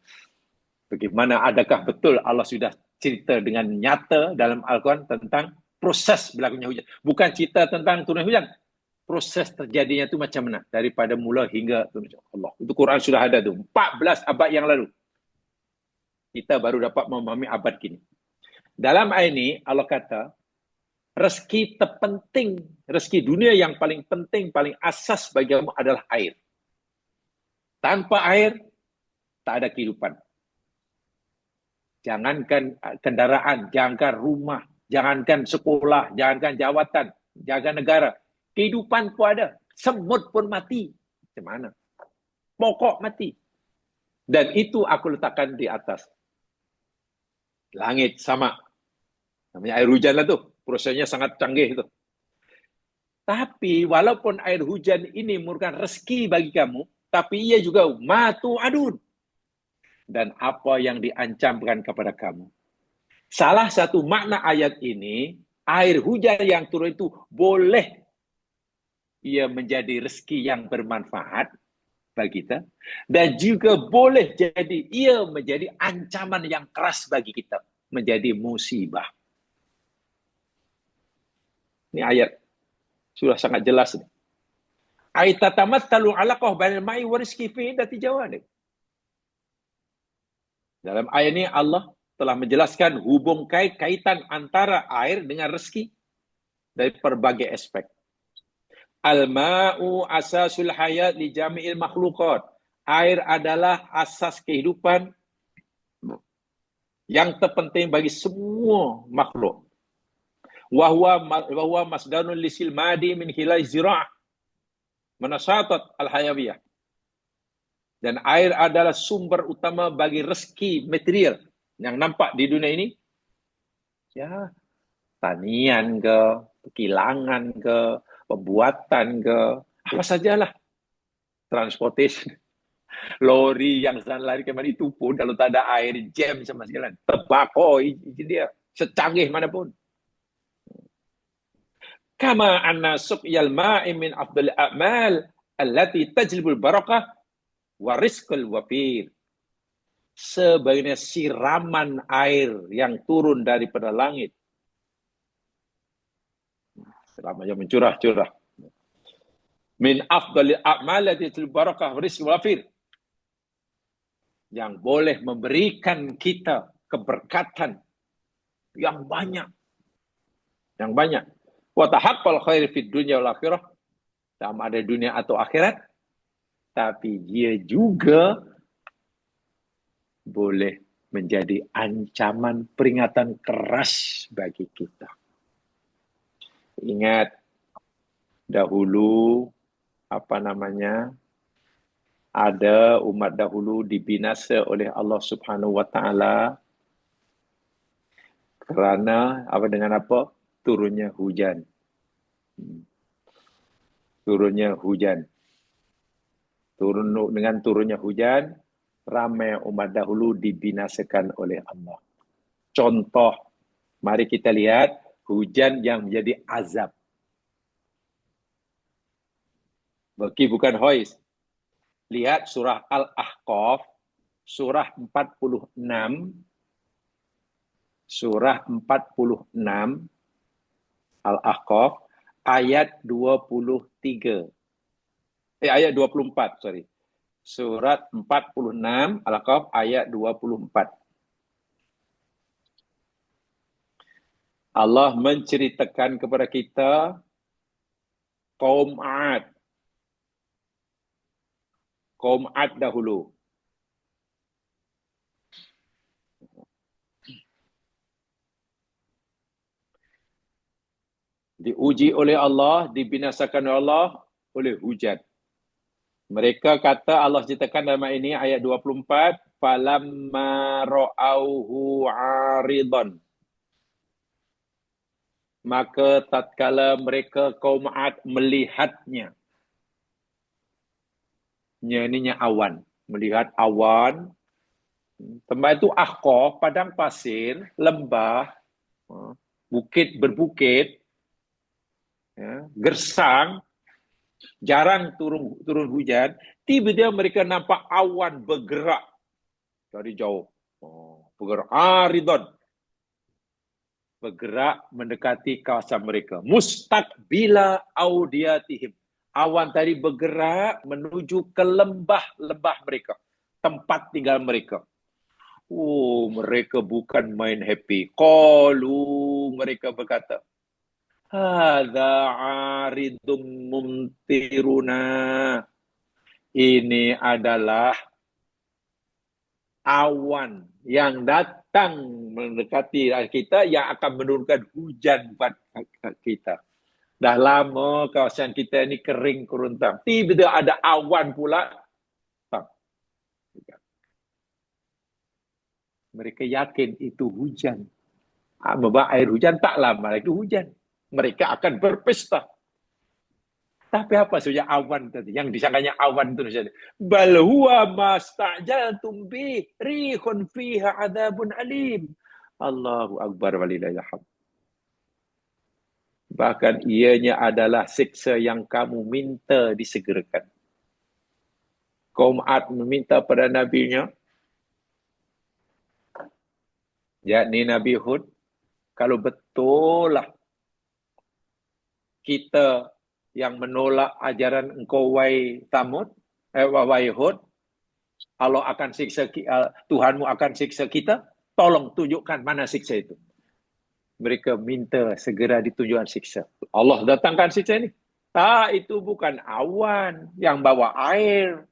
Bagaimana, adakah betul Allah sudah cerita dengan nyata dalam Al-Quran tentang proses berlakunya hujan. Bukan cerita tentang turun hujan. Proses terjadinya itu macam mana. Daripada mula hingga Allah. Itu Quran sudah ada tu. 14 abad yang lalu. Kita baru dapat memahami abad kini. Dalam ayat ini Allah kata, rezeki terpenting, rezeki dunia yang paling penting, paling asas bagi kamu adalah air. Tanpa air, tak ada kehidupan. Jangankan kendaraan, jangankan rumah, jangankan sekolah, jangankan jawatan, jangankan negara. Kehidupan pun ada. Semut pun mati. Macam mana? Pokok mati. Dan itu aku letakkan di atas. Langit sama. Namanya air hujan lah tuh. Prosesnya sangat canggih itu. Tapi walaupun air hujan ini merupakan rezeki bagi kamu, tapi ia juga matu adun. Dan apa yang diancamkan kepada kamu. Salah satu makna ayat ini, air hujan yang turun itu boleh ia menjadi rezeki yang bermanfaat bagi kita, dan juga boleh jadi ia menjadi ancaman yang keras bagi kita, menjadi musibah. Ini ayat sudah sangat jelas. Aitatamatsalu alaqah bainal ma'i wa rizqi fi iddati jawad. Dalam ayat ini Allah telah menjelaskan hubung kaitan antara air dengan rezeki dari berbagai aspek. Al-ma'u asasul hayat li jami'il makhluqat. Air adalah asas kehidupan yang terpenting bagi semua makhluk. Wahwa masdarun lisil madi min hilal zira'ah. Manasatat al-hayawiyah. Dan air adalah sumber utama bagi rezeki material yang nampak di dunia ini. Ya, tanian ke, kilangan ke, pembuatan ke, apa sajalah. Transportation. Lori yang lari kemana itu pun kalau tak ada air, jam sama sekali. Terbakar dia, secanggih manapun. Kama anna suqyal ma'i min afdal a'mal allati tajlibul barakah wa rizqul wafir. Sebagaimana siraman air yang turun daripada langit. Siraman yang mencurah-curah. Min afdal a'mal allati tajlibul barakah wa rizqul wafir. Yang boleh memberikan kita keberkatan yang banyak. Yang banyak. Wa tahaqqal khair fid dunya wal akhirah. Sama ada dunia atau akhirat. Tapi dia juga boleh menjadi ancaman peringatan keras bagi kita. Ingat dahulu ada umat dahulu dibinasa oleh Allah Subhanahu wa taala kerana dengan apa? Turunnya hujan. Turunnya hujan. Dengan turunnya hujan, ramai umat dahulu dibinasakan oleh Allah. Contoh, mari kita lihat hujan yang menjadi azab. Bagi bukan hois. Lihat surah Al-Ahqaf, surah 46, Al-Ahqaf, ayat 23. Ayat 24, sorry. Surat 46, Al-Ahqaf, ayat 24. Allah menceritakan kepada kita kaum Ad. Kaum Ad dahulu. Diuji oleh Allah, dibinasakan oleh Allah oleh hujan. Mereka kata, Allah ceritakan dalam ayat ini, ayat 24, falamma ra'auhu 'aridan. Maka tatkala mereka kaum Ad melihatnya. Ininya awan. Melihat awan. Tempat itu Ahqaf, padang pasir, lembah, bukit berbukit, gersang, jarang turun hujan. Tiba-tiba mereka nampak awan bergerak dari jauh. Bergerak. Aridon. Bergerak mendekati kawasan mereka. Mustaqbila audiyatihim. Awan tadi bergerak menuju ke lembah-lembah mereka. Tempat tinggal mereka. Mereka bukan main happy. Qalu, mereka berkata, hadza aridum mumtiruna. Ini adalah awan yang datang mendekati kita yang akan menurunkan hujan buat kita. Dah lama kawasan kita ini kering kerontang. Tiba-tiba ada awan pula. Mereka yakin itu hujan. Membawa air hujan tak lama lagi hujan. Mereka akan berpesta. Tapi apa saja awan tadi? Yang disangkanya awan itu saja. Bal huwa mastajaltum bi rihun fiha adzabun alim. Allahu akbar walillahil hamd. Bahkan ianya adalah siksa yang kamu minta disegerakan. Kaum Ad meminta pada nabinya, yakni Nabi Hud, kalau betul lah kita yang menolak ajaran engkau wahai Tamud, wahai Hud, Allah akan siksa, Tuhanmu akan siksa kita, tolong tunjukkan mana siksa itu. Mereka minta segera ditunjukkan siksa. Allah datangkan siksa ini. Itu bukan awan yang bawa air.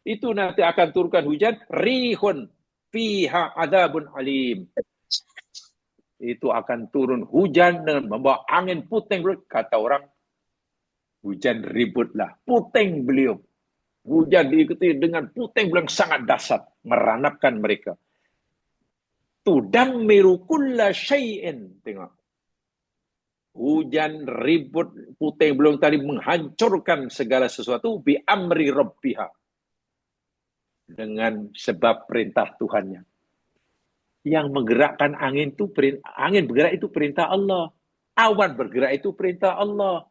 Itu nanti akan turunkan hujan. Rihun fiha adzabun alim. Itu akan turun hujan dengan membawa angin puting. Kata orang, hujan ributlah. Puting beliau. Hujan diikuti dengan puting beliau sangat dahsyat. Meranapkan mereka. Tudammiru kulla syai'in. Tengok. Hujan ribut puting beliung tadi menghancurkan segala sesuatu bi amri rabbiha. Dengan sebab perintah Tuhannya. Yang menggerakkan angin itu angin bergerak itu perintah Allah. Awan bergerak itu perintah Allah.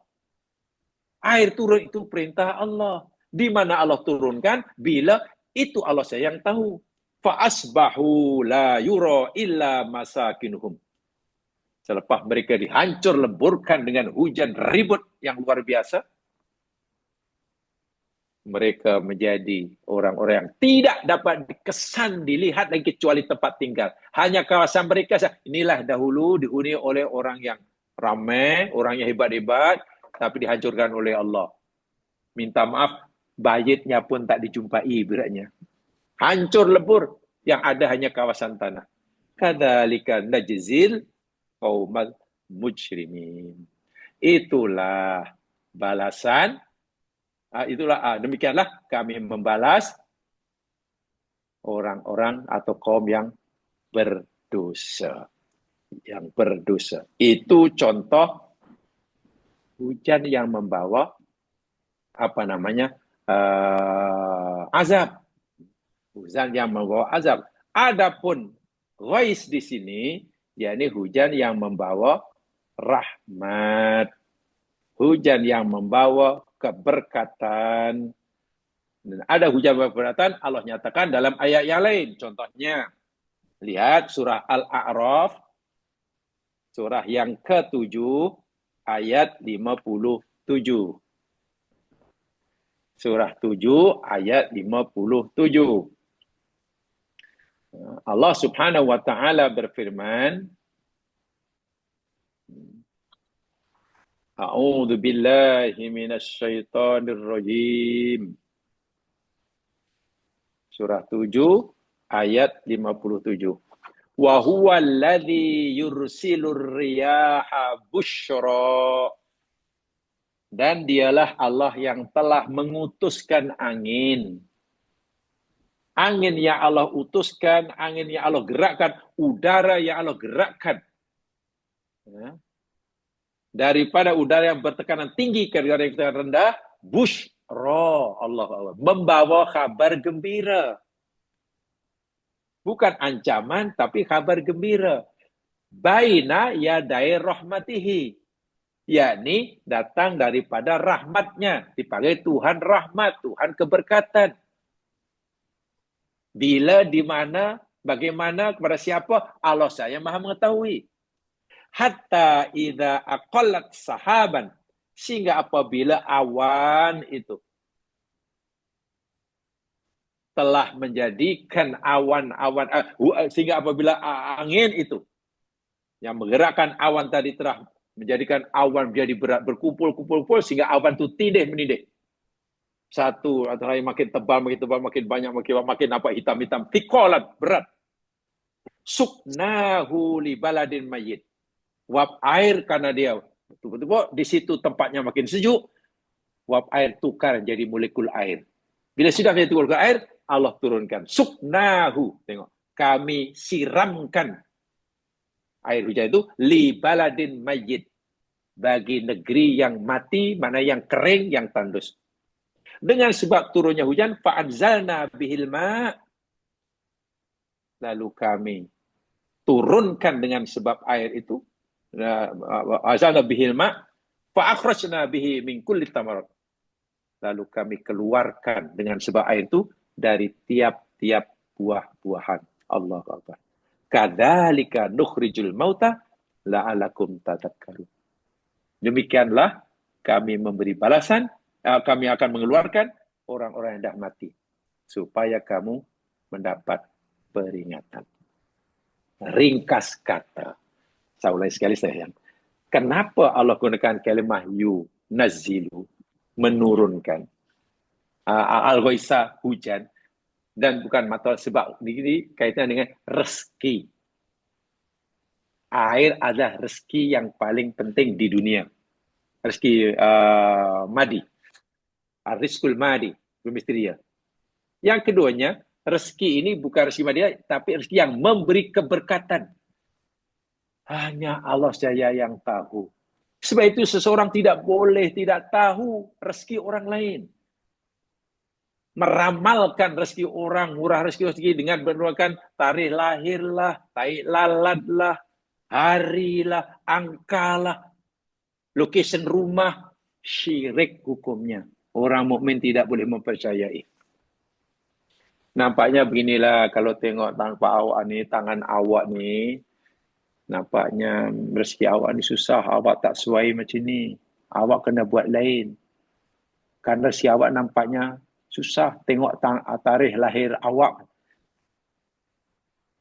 Air turun itu perintah Allah. Di mana Allah turunkan? Bila itu Allah saja yang tahu. Fa asbahu la yura illa masakinuhum. Selepas mereka dihancur leburkan dengan hujan ribut yang luar biasa, mereka menjadi orang-orang yang tidak dapat dikesan dilihat lagi kecuali tempat tinggal. Hanya kawasan mereka. Inilah dahulu dihuni oleh orang yang ramai, orang yang hebat-hebat, tapi dihancurkan oleh Allah. Minta maaf, bayitnya pun tak dijumpai beratnya. Hancur lebur, yang ada hanya kawasan tanah. Kadzalika najzil qaumal mujrimin. Itulah balasan. Demikianlah kami membalas orang-orang atau kaum yang berdosa. Yang berdosa. Itu contoh hujan yang membawa azab. Hujan yang membawa azab. Adapun ghais di sini, yakni hujan yang membawa rahmat. Hujan yang membawa keberkatan. Dan ada hujan keberkatan, Allah nyatakan dalam ayat yang lain. Contohnya, lihat surah Al-A'raf, surah yang ke-7, ayat 57. Surah 7, ayat 57. Allah subhanahu wa ta'ala berfirman, A'udzu billahi minasy syaithanir rajim. Surah 7 ayat 57. Wa huwal ladzi yursilur riyaha busyra. Dan dialah Allah yang telah mengutuskan angin. Angin yang Allah utuskan, angin yang Allah gerakkan, udara yang Allah gerakkan. Ya. Daripada udara yang bertekanan tinggi ke udara yang bertekanan rendah, busyra, Allah membawa kabar gembira. Bukan ancaman, tapi kabar gembira. Baina yadai rahmatihi. Yakni datang daripada rahmatnya. Dipanggil Tuhan rahmat, Tuhan keberkatan. Bila, di mana, bagaimana, kepada siapa, Allah saya maha mengetahui. Hatta idza aqallat sahaban, sehingga apabila awan itu telah menjadikan awan-awan, sehingga apabila angin itu yang menggerakkan awan tadi telah menjadikan awan menjadi berat, berkumpul-kumpul sehingga awan itu tindih menindih. Satu atau hari makin tebal, makin banyak, makin nampak hitam-hitam. Tikolat, berat. Suknahu li baladin mayyit. Uap air karena dia betul-betul di situ tempatnya makin sejuk, uap air tukar jadi molekul air. Bila sudah menjadi molekul air, Allah turunkan. Suknahu. Tengok. Kami siramkan air hujan itu li baladin mayyit. Bagi negeri yang mati, mana yang kering, yang tandus. Dengan sebab turunnya hujan, fa'anzalna bihil ma'. Lalu kami turunkan dengan sebab air itu, azalna bihil ma', fa'akhrajna bihi min kulli thamarat. Lalu kami keluarkan dengan sebab air itu dari tiap-tiap buah-buahan. Allahu Akbar. Kadzalika nukhrijul mauta la'alakum tadhakkarun. Demikianlah kami memberi balasan, kami akan mengeluarkan orang-orang yang dah mati supaya kamu mendapat peringatan. Ringkas kata. Saya ulangi sekali sayang. Kenapa Allah gunakan kalimah yunazzilu, menurunkan, al-ghaisa, hujan, dan bukan matal, sebab ini kaitan dengan rezeki. Air adalah rezeki yang paling penting di dunia. Rezeki madi. Rizqul madi. Bemisteria. Yang keduanya, rezeki ini bukan rezeki madi, tapi rezeki yang memberi keberkatan. Hanya Allah saja yang tahu. Sebab itu seseorang tidak boleh tidak tahu rezeki orang lain. Meramalkan rezeki orang, murah rezeki dengan menurunkan tarikh lahirlah, tarik lalatlah, harilah, angkalah, location rumah, syirik hukumnya. Orang mukmin tidak boleh mempercayai. Nampaknya beginilah kalau tengok tangan awak ni, nampaknya rezeki awak ni susah, awak tak sesuai macam ni. Awak kena buat lain. Kerana rezeki awak nampaknya susah. Tengok tarikh lahir awak.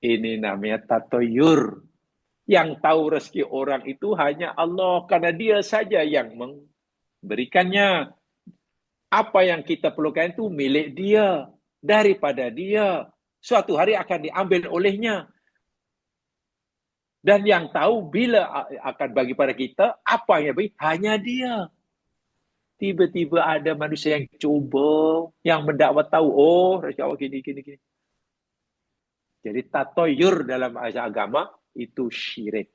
Ini namanya tatoyur. Yang tahu rezeki orang itu hanya Allah. Karena dia saja yang memberikannya. Apa yang kita perlukan itu milik dia. Daripada dia. Suatu hari akan diambil olehnya. Dan yang tahu bila akan bagi pada kita, apa yang bagi, hanya dia. Tiba-tiba ada manusia yang cuba, yang mendakwa tahu, oh, rezeki awak gini. Jadi tatoyur dalam agama itu syirik.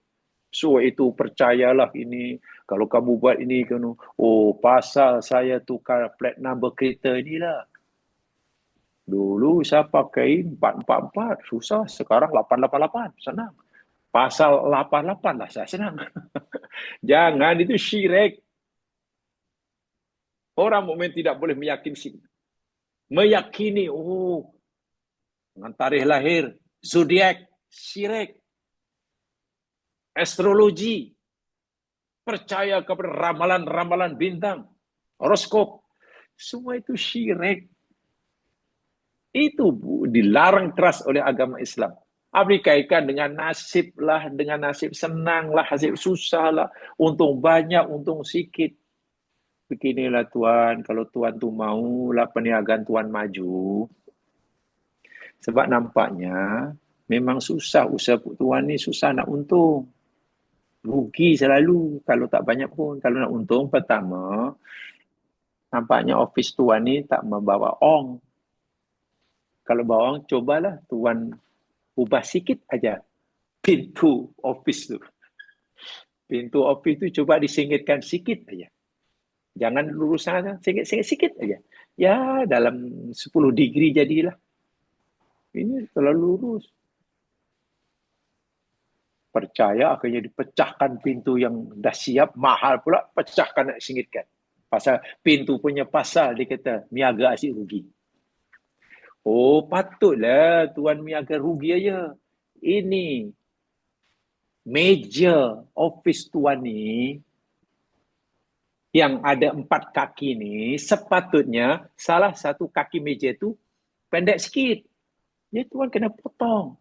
So itu percayalah ini, kalau kamu buat ini, oh pasal saya tukar plat number kereta inilah. Dulu saya pakai 444, susah. Sekarang 888, senang. Pasal 88 lah saya senang. Jangan, itu syirik. Orang mukmin tidak boleh meyakini, oh, dengan tarikh lahir, zodiak, syirik, astrologi, percaya kepada ramalan-ramalan bintang, horoskop, semua itu syirik. Itu dilarang keras oleh agama Islam. Apa dikaitkan dengan nasib lah, dengan nasib senang lah, nasib susah lah, untung banyak, untung sikit. Beginilah Tuan, kalau Tuan tu maulah perniagaan Tuan maju. Sebab nampaknya memang susah usaha Tuan ni, susah nak untung. Rugi selalu kalau tak banyak pun. Kalau nak untung, pertama, nampaknya office Tuan ni tak membawa ong. Kalau bawa ong, cobalah Tuan ubah sikit aja pintu office tu. Pintu office tu coba disingkitkan sikit aja. Jangan lurus sana, sikit aja. Ya, dalam 10 degree jadilah. Ini terlalu lurus. Percaya akhirnya dipecahkan pintu yang dah siap, mahal pula, pecahkan nak singkitkan. Pasal pintu punya pasal dia kata, niaga asyik rugi. Oh, patutlah Tuan niaga rugi aja. Ini meja office Tuan ni, yang ada 4 kaki ni, sepatutnya salah satu kaki meja tu pendek sikit. Ya, Tuan kena potong.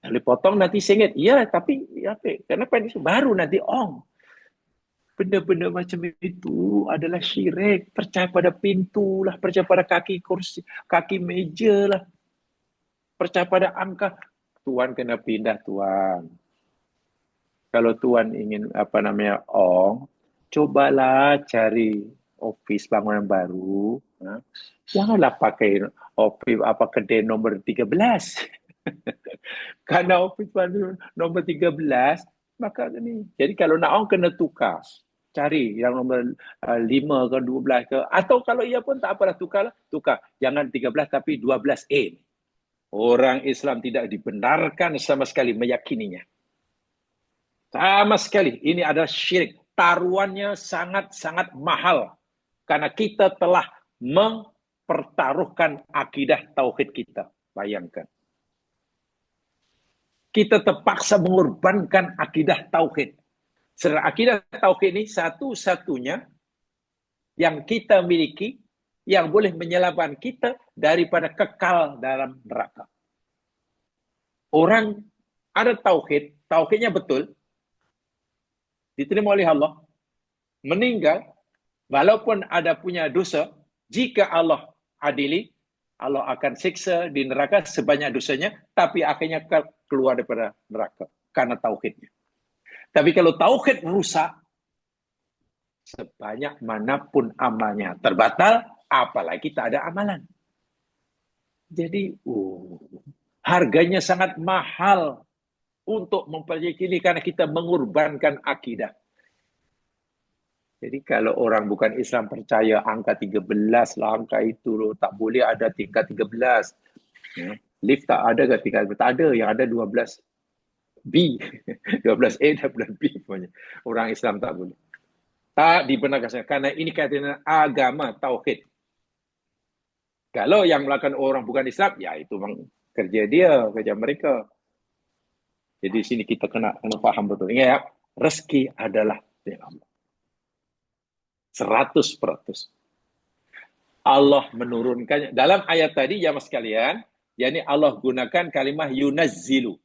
Kalau potong nanti singit. Ya, tapi apa? Kenapa ini baru nanti ong. Benda-benda macam itu adalah syirik. Percaya pada pintu lah, percaya pada kaki kursi, kaki meja lah, percaya pada angka. Tuan kena pindah, Tuan. Kalau Tuan ingin cobalah cari office bangunan baru. Janganlah pakai office kedai nombor 13. Karena office baru nombor 13, maka ni. Jadi kalau nak orang kena tukar. Cari yang nombor 5 ke 12 ke. Atau kalau ia pun tak apalah, tukar. Jangan 13 tapi 12A. Orang Islam tidak dibenarkan sama sekali meyakininya. Sama sekali. Ini adalah syirik. Taruhannya sangat-sangat mahal. Karena kita telah mempertaruhkan akidah tauhid kita. Bayangkan. Kita terpaksa mengorbankan akidah tauhid. Sedangkan akidah tauhid ini satu-satunya yang kita miliki yang boleh menyelamatkan kita daripada kekal dalam neraka. Orang ada tauhid, tauhidnya betul, diterima oleh Allah, meninggal, walaupun ada punya dosa, jika Allah adili, Allah akan siksa di neraka sebanyak dosanya, tapi akhirnya keluar daripada neraka karena tauhidnya. Tapi kalau tauhid rusak, sebanyak manapun amalnya terbatal, apalagi tak ada amalan. Jadi, harganya sangat mahal untuk memperbaiki ini karena kita mengorbankan akidah. Jadi kalau orang bukan Islam percaya angka 13 lah, angka itu loh, tak boleh ada tingkat 13. Ya. Lift tak ada ke tingkat? Tak ada, yang ada 12B. 12A dan 12B. Orang Islam tak boleh. Tak dibenarkan karena ini kaitannya agama, tauhid. Kalau yang melakukan orang bukan Islam, ya itu memang kerja dia, kerja mereka. Jadi sini kita kena faham betul. Ingat ya, rezeki adalah dari Allah. 100%. Allah menurunkannya. Dalam ayat tadi, jamaah sekalian, yakni Allah gunakan kalimah yunazzilu.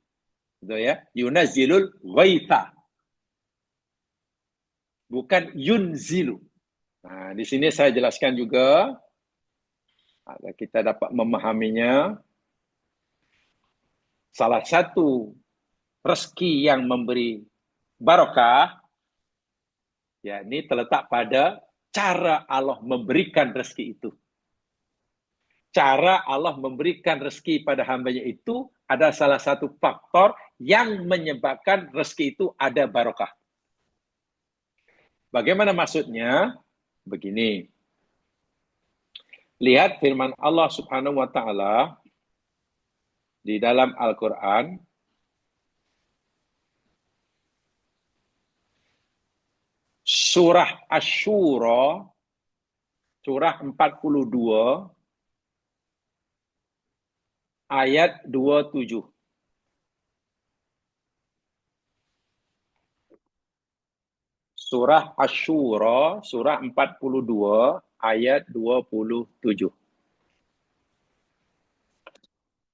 Betul ya? Yunazzilul ghaitha. Bukan yunzilu. Nah, di sini saya jelaskan juga agar kita dapat memahaminya. Salah satu rezeki yang memberi barakah, yakni terletak pada cara Allah memberikan rezeki itu. Cara Allah memberikan rezeki pada hambanya itu ada salah satu faktor yang menyebabkan rezeki itu ada barakah. Bagaimana maksudnya? Begini. Lihat firman Allah Subhanahu wa taala di dalam Al-Qur'an. Surah Asy-Syura, surah 42, ayat 27. Surah Asy-Syura, surah 42, ayat 27.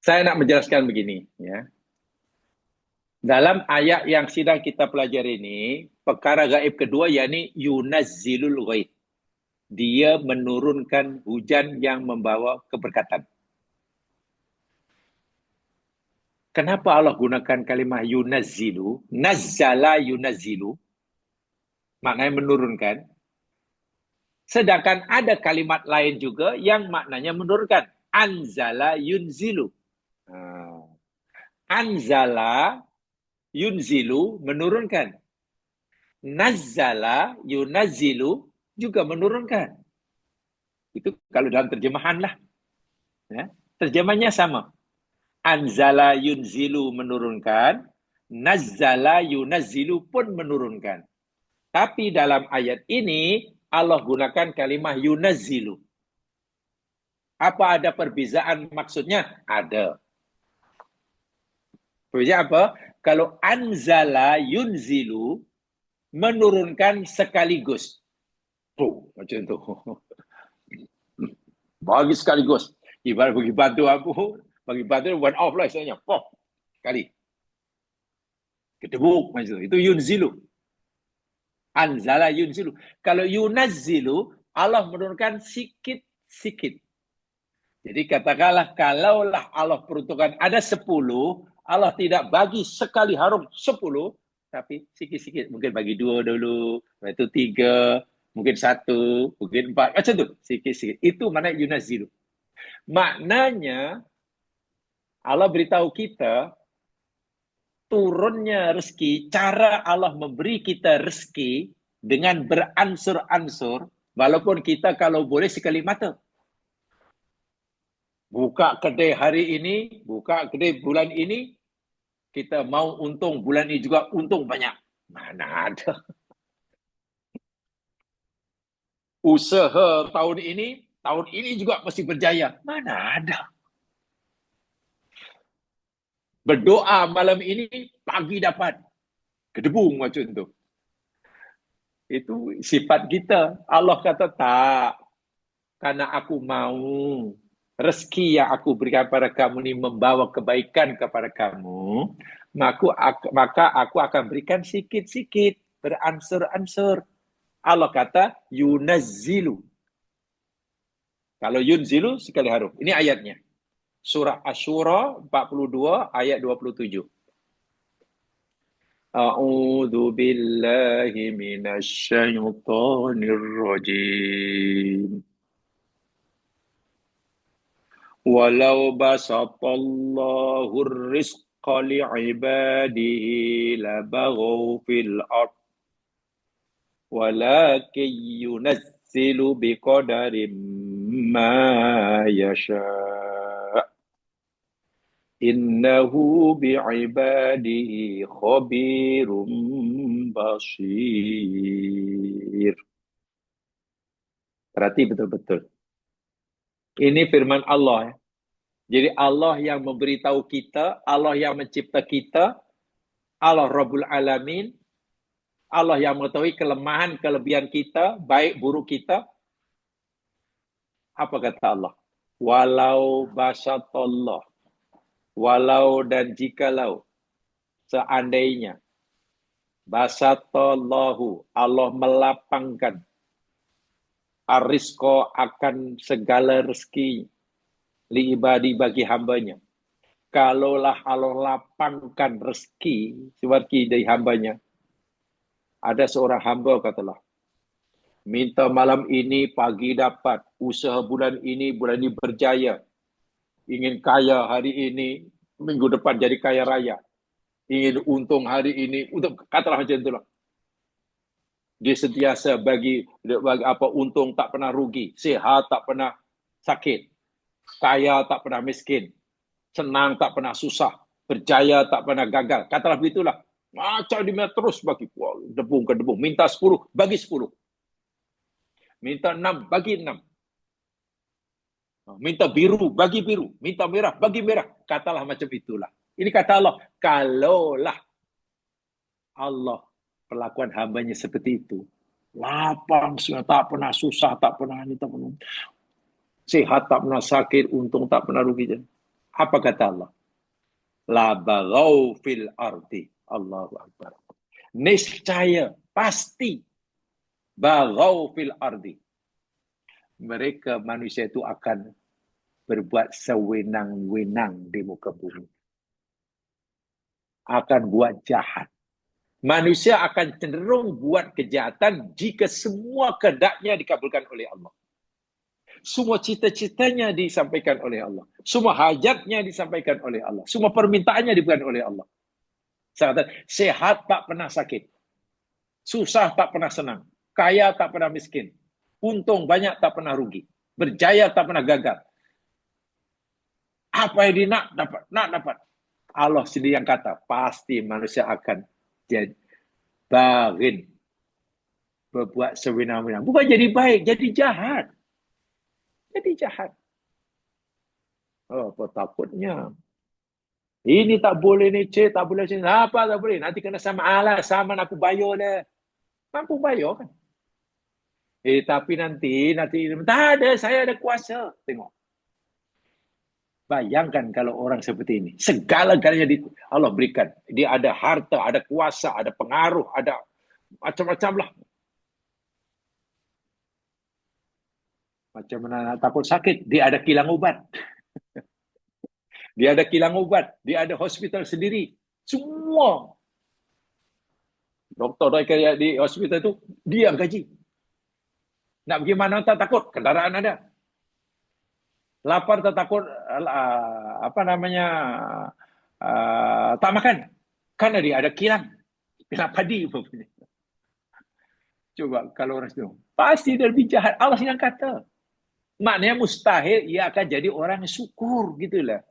Saya nak menjelaskan begini, ya. Dalam ayat yang sedang kita pelajari ini, perkara gaib kedua yakni yunazzilul ghaib. Dia menurunkan hujan yang membawa keberkatan. Kenapa Allah gunakan kalimah yunazzilu? Nazzala yunazzilu. Maknanya menurunkan. Sedangkan ada kalimat lain juga yang maknanya menurunkan. Anzala yunzilu. Anzala yunzilu menurunkan. Nazzala yunazzilu juga menurunkan. Itu kalau dalam terjemahan lah. Ya, terjemahnya sama. Anzala yunzilu menurunkan. Nazzala yunazzilu pun menurunkan. Tapi dalam ayat ini Allah gunakan kalimah yunazzilu. Apa ada perbezaan maksudnya? Ada. Perbezaan apa? Kalau anzala yunzilu menurunkan sekaligus. Macam tu. Bagi sekaligus. Ibarat bagi bantu aku, bagi bantu one off lah istilahnya. Sekali. Kedebuk macam tu. Itu yunzilu. Anzala yunzilu. Kalau yunazzilu, Allah menurunkan sikit-sikit. Jadi katakanlah kalaulah Allah peruntukkan ada 10, Allah tidak bagi sekali harum 10, tapi sikit-sikit. Mungkin bagi 2 dulu, lepas itu 3, mungkin 1, mungkin 4. Macam tu, sikit-sikit. Itu mana yunazzilu. Maknanya Allah beritahu kita turunnya rezeki, cara Allah memberi kita rezeki dengan beransur-ansur, walaupun kita kalau boleh sekali mata. Buka kedai hari ini, buka kedai bulan ini, kita mau untung bulan ini juga untung banyak. Mana ada. Usaha tahun ini juga mesti berjaya. Mana ada. Berdoa malam ini, pagi dapat. Kedebung macam tu. Itu sifat kita. Allah kata tak. Karena aku mau rezeki yang aku berikan pada kamu ini membawa kebaikan kepada kamu, maka aku akan berikan sikit-sikit, beransur-ansur. Allah kata yunazzilu. Kalau yunzilu sekali harum. Ini ayatnya. Surah Asy-Syura 42 ayat 27. A'udzu billahi minasy syaithanir rajim. Walau basatallahu rizqa li'ibadihi labaghaw fil ard walakin yunazzilu biqadarin ma yasha' innahu bi'ibadihi khabirum basir. Berarti betul-betul. Ini firman Allah. Jadi Allah yang memberitahu kita, Allah yang mencipta kita, Allah Rabbul Alamin, Allah yang mengetahui kelemahan, kelebihan kita, baik buruk kita. Apa kata Allah? Walau basatallah, walau dan jikalau, seandainya, basatallahu, Allah melapangkan ar-rizqa akan segala rezeki li ibadi bagi hambanya. Kalaulah Allah lapangkan rezeki dari hambanya. Ada seorang hamba katalah, minta malam ini pagi dapat, usaha bulan ini berjaya, ingin kaya hari ini, minggu depan jadi kaya raya, ingin untung hari ini, katalah macam itulah. Dia sentiasa bagi apa untung tak pernah rugi, sehat tak pernah sakit, kaya tak pernah miskin, senang tak pernah susah, berjaya tak pernah gagal. Katalah begitulah. Macam dia terus bagi debung ke debung. Minta 10, bagi 10. Minta 6, bagi 6. Minta biru, bagi biru. Minta merah, bagi merah. Katalah macam itulah. Ini kata Allah. Kalaulah Allah perlakuan hambanya seperti itu, lapang, tak pernah susah, tak pernah ini, tak pernah sehat, tak pernah sakit, untung tak pernah rugi. Apa kata Allah? La baghaw fil ardi. Allahu Akbar. Niscaya, pasti, baghaw fil ardi. Mereka manusia itu akan berbuat sewenang-wenang di muka bumi. Akan buat jahat. Manusia akan cenderung buat kejahatan jika semua kehendaknya dikabulkan oleh Allah. Semua cita-citanya disampaikan oleh Allah. Semua hajatnya disampaikan oleh Allah. Semua permintaannya diberikan oleh Allah. Sehat tak pernah sakit. Susah tak pernah senang. Kaya tak pernah miskin. Untung banyak tak pernah rugi. Berjaya tak pernah gagal. Apa yang dia nak dapat. Allah sendiri yang kata, pasti manusia akan jadi bagin, berbuat sewenang-wenang. Bukan jadi baik, jadi jahat. Jadi jahat. Oh, apa takutnya? Ini tak boleh ni, cik, tak boleh cik. Apa tak boleh? Nanti kena sama Allah, sama aku bayar lah. Mampu bayar kan? Tapi nanti tak ada, saya ada kuasa. Tengok. Bayangkan kalau orang seperti ini. Segala-galanya Allah berikan. Dia ada harta, ada kuasa, ada pengaruh, ada macam-macam lah. Macam mana nak takut sakit? Dia ada kilang obat. Dia ada kilang obat. Dia ada hospital sendiri. Semua doktor di hospital itu dia gaji. Nak pergi mana tak takut, kendaraan ada. Lapar tak takut, apa namanya, tak makan. Karena dia ada kilang padi. Coba kalau orang itu, pasti dia lebih jahat. Allah yang kata. Maknanya mustahil ia akan jadi orang yang syukur, gitulah.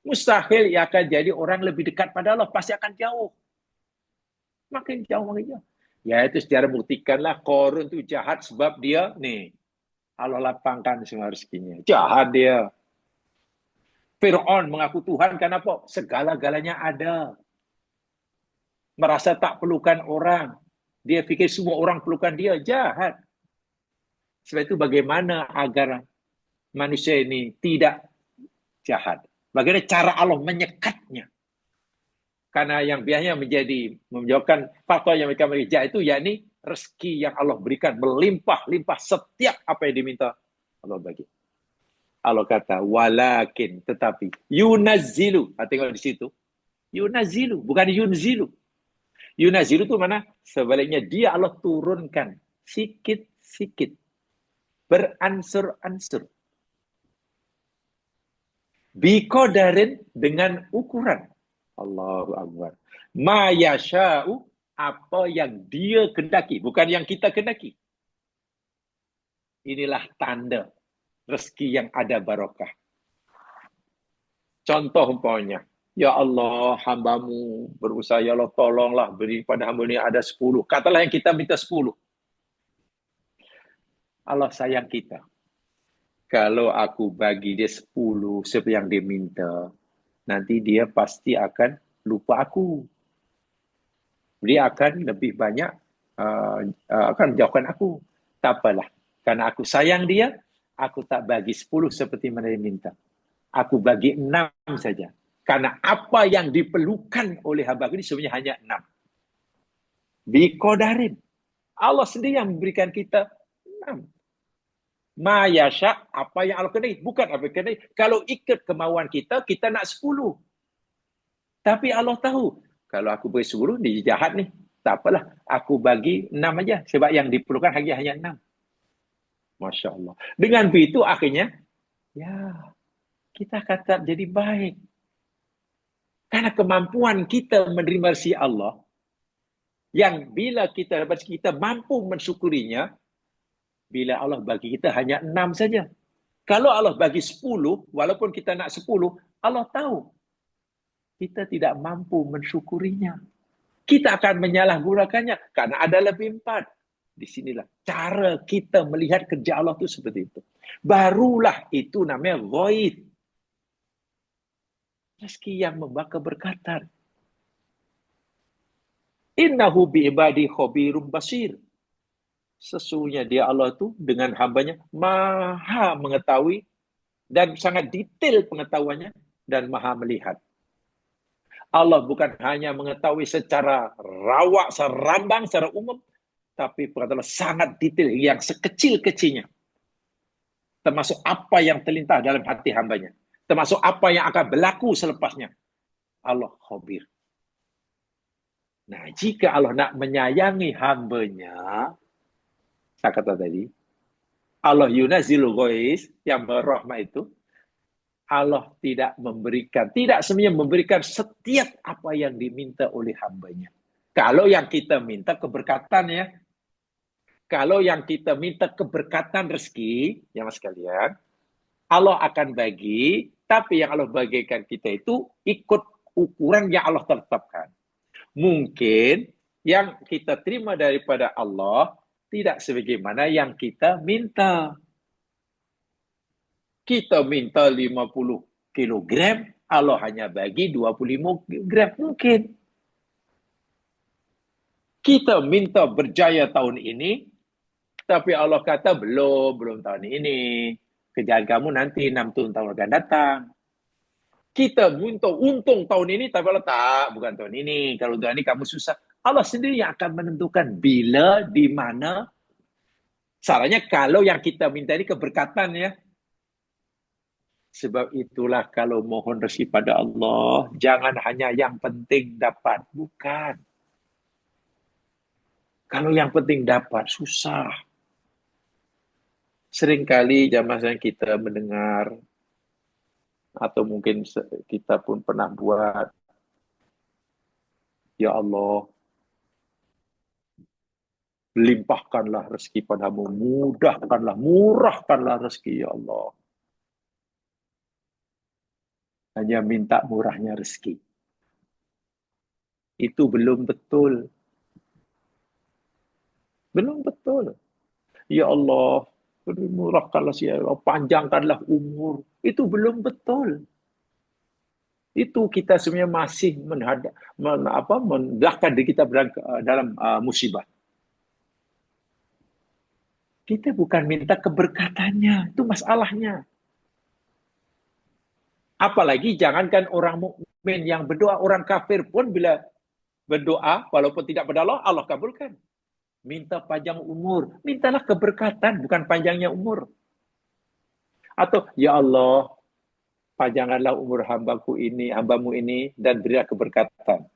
Mustahil ia akan jadi orang lebih dekat pada Allah. Pasti akan jauh. Makin jauh, makin jauh. Ya itu secara buktikanlah Korun itu jahat sebab dia, nih, Allah lapangkan semua rezekinya. Jahat dia. Fir'aun mengaku Tuhan, kenapa? Segala-galanya ada. Merasa tak perlukan orang. Dia fikir semua orang perlukan dia. Jahat. Sebab itu bagaimana agar manusia ini tidak jahat? Bagaimana cara Allah menyekatnya? Karena yang biasanya menjawabkan faktor yang mereka jahat itu, yakni rezeki yang Allah berikan melimpah-limpah setiap apa yang diminta Allah bagi. Allah kata, walakin, tetapi, yunazzilu. Tengok di situ. Yunazzilu, bukan yunzilu. Yunazzilu itu mana? Sebaliknya, dia Allah turunkan sikit-sikit. Beransur-ansur. Biqadarin, dengan ukuran. Allahu Akbar. Ma yasha'u, apa yang dia kendaki. Bukan yang kita kendaki. Inilah tanda rezeki yang ada barokah. Contoh umpamanya, ya Allah, hambamu berusaha, ya Allah tolonglah beri pada hamba ini ada 10. Katalah yang kita minta 10. Allah sayang kita. Kalau aku bagi dia 10 seperti yang dia minta, nanti dia pasti akan lupa aku. Dia akan lebih banyak akan menjauhkan aku. Tak apalah. Karena aku sayang dia, aku tak bagi 10 seperti mana dia minta. Aku bagi 6 saja. Karena apa yang diperlukan oleh hamba ini sebenarnya hanya 6. Biqadarin. Allah sendiri yang memberikan kita 6. Ma yasha, apa yang Allah kenai. Bukan apa yang kenai. Kalau ikut kemauan kita, kita nak 10. Tapi Allah tahu, kalau aku beri 10, dia jahat ni. Tak apalah, aku bagi 6 aja. Sebab yang diperlukan hanya 6. Masya Allah. Dengan begitu akhirnya, ya, kita kata jadi baik. Karena kemampuan kita menerima rezeki Allah, yang bila kita dapat kita mampu mensyukurinya, bila Allah bagi kita hanya 6 saja. Kalau Allah bagi 10, walaupun kita nak 10, Allah tahu kita tidak mampu mensyukurinya. Kita akan menyalahgunakannya karena ada lebih 4. Di sinilah cara kita melihat kerja Allah itu seperti itu. Barulah itu namanya ghaib. Rezeki yang membawa keberkatan. Innahu bi'ibadi khabirum basir. Sesungguhnya dia Allah itu dengan hambanya maha mengetahui dan sangat detail pengetahuannya dan maha melihat. Allah bukan hanya mengetahui secara rawak, serambang, secara umum, tapi pengetahuan sangat detail yang sekecil-kecilnya. Termasuk apa yang terlintas dalam hati hambanya. Termasuk apa yang akan berlaku selepasnya. Allah khabir. Nah, jika Allah nak menyayangi hambanya, saya kata tadi, Allah yunazilul ghais, yang berrahmat itu, Allah tidak semuanya memberikan setiap apa yang diminta oleh hambanya. Kalau yang kita minta keberkatan ya, kalau yang kita minta keberkatan rezeki, ya mas sekalian, Allah akan bagi, tapi yang Allah bagikan kita itu ikut ukuran yang Allah tetapkan. Mungkin yang kita terima daripada Allah tidak sebagaimana yang kita minta. Kita minta 50 kilogram, Allah hanya bagi 25 gram. Mungkin. Kita minta berjaya tahun ini, tapi Allah kata belum tahun ini. Kerjaan kamu nanti 6 tahun akan datang. Kita minta untung tahun ini, tapi Allah tak, bukan tahun ini. Kalau tahun ini kamu susah. Allah sendiri yang akan menentukan bila, di mana. Salahnya kalau yang kita minta ini keberkatan ya. Sebab itulah kalau mohon rezeki pada Allah, jangan hanya yang penting dapat. Bukan. Kalau yang penting dapat, susah. Seringkali jamaah kita mendengar, atau mungkin kita pun pernah buat, ya Allah, limpahkanlah rezeki padamu, mudahkanlah, murahkanlah rezeki, ya Allah. Hanya minta murahnya rezeki. Itu belum betul. Belum betul. Ya Allah, murahkanlah, ya Allah, panjangkanlah umur. Itu belum betul. Itu kita sebenarnya masih mendahkan diri kita dalam musibah. Kita bukan minta keberkatannya, itu masalahnya. Apalagi jangankan orang mukmin yang berdoa, orang kafir pun bila berdoa, walaupun tidak pada Allah, Allah kabulkan. Minta panjang umur, mintalah keberkatan, bukan panjangnya umur. Atau, ya Allah, panjangkanlah umur hambamu ini, dan berilah keberkatan.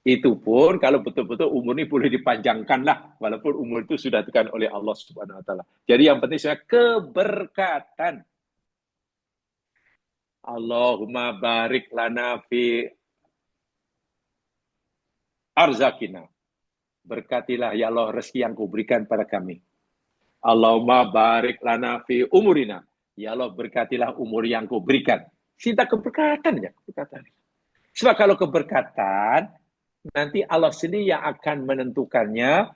Itu pun kalau betul-betul umur ini boleh dipanjangkan lah, walaupun umur itu sudah ditentukan oleh Allah Subhanahu Wa Taala. Jadi yang penting saya keberkatan. Allahumma barik lana fi arzakina. Berkatilah ya Allah rezeki yang kau berikan pada kami. Allahumma barik lana fi umurina. Ya Allah berkatilah umur yang kau berikan. Cinta keberkatan ya, keberkatan. Sebab kalau keberkatan, nanti Allah sendiri yang akan menentukannya,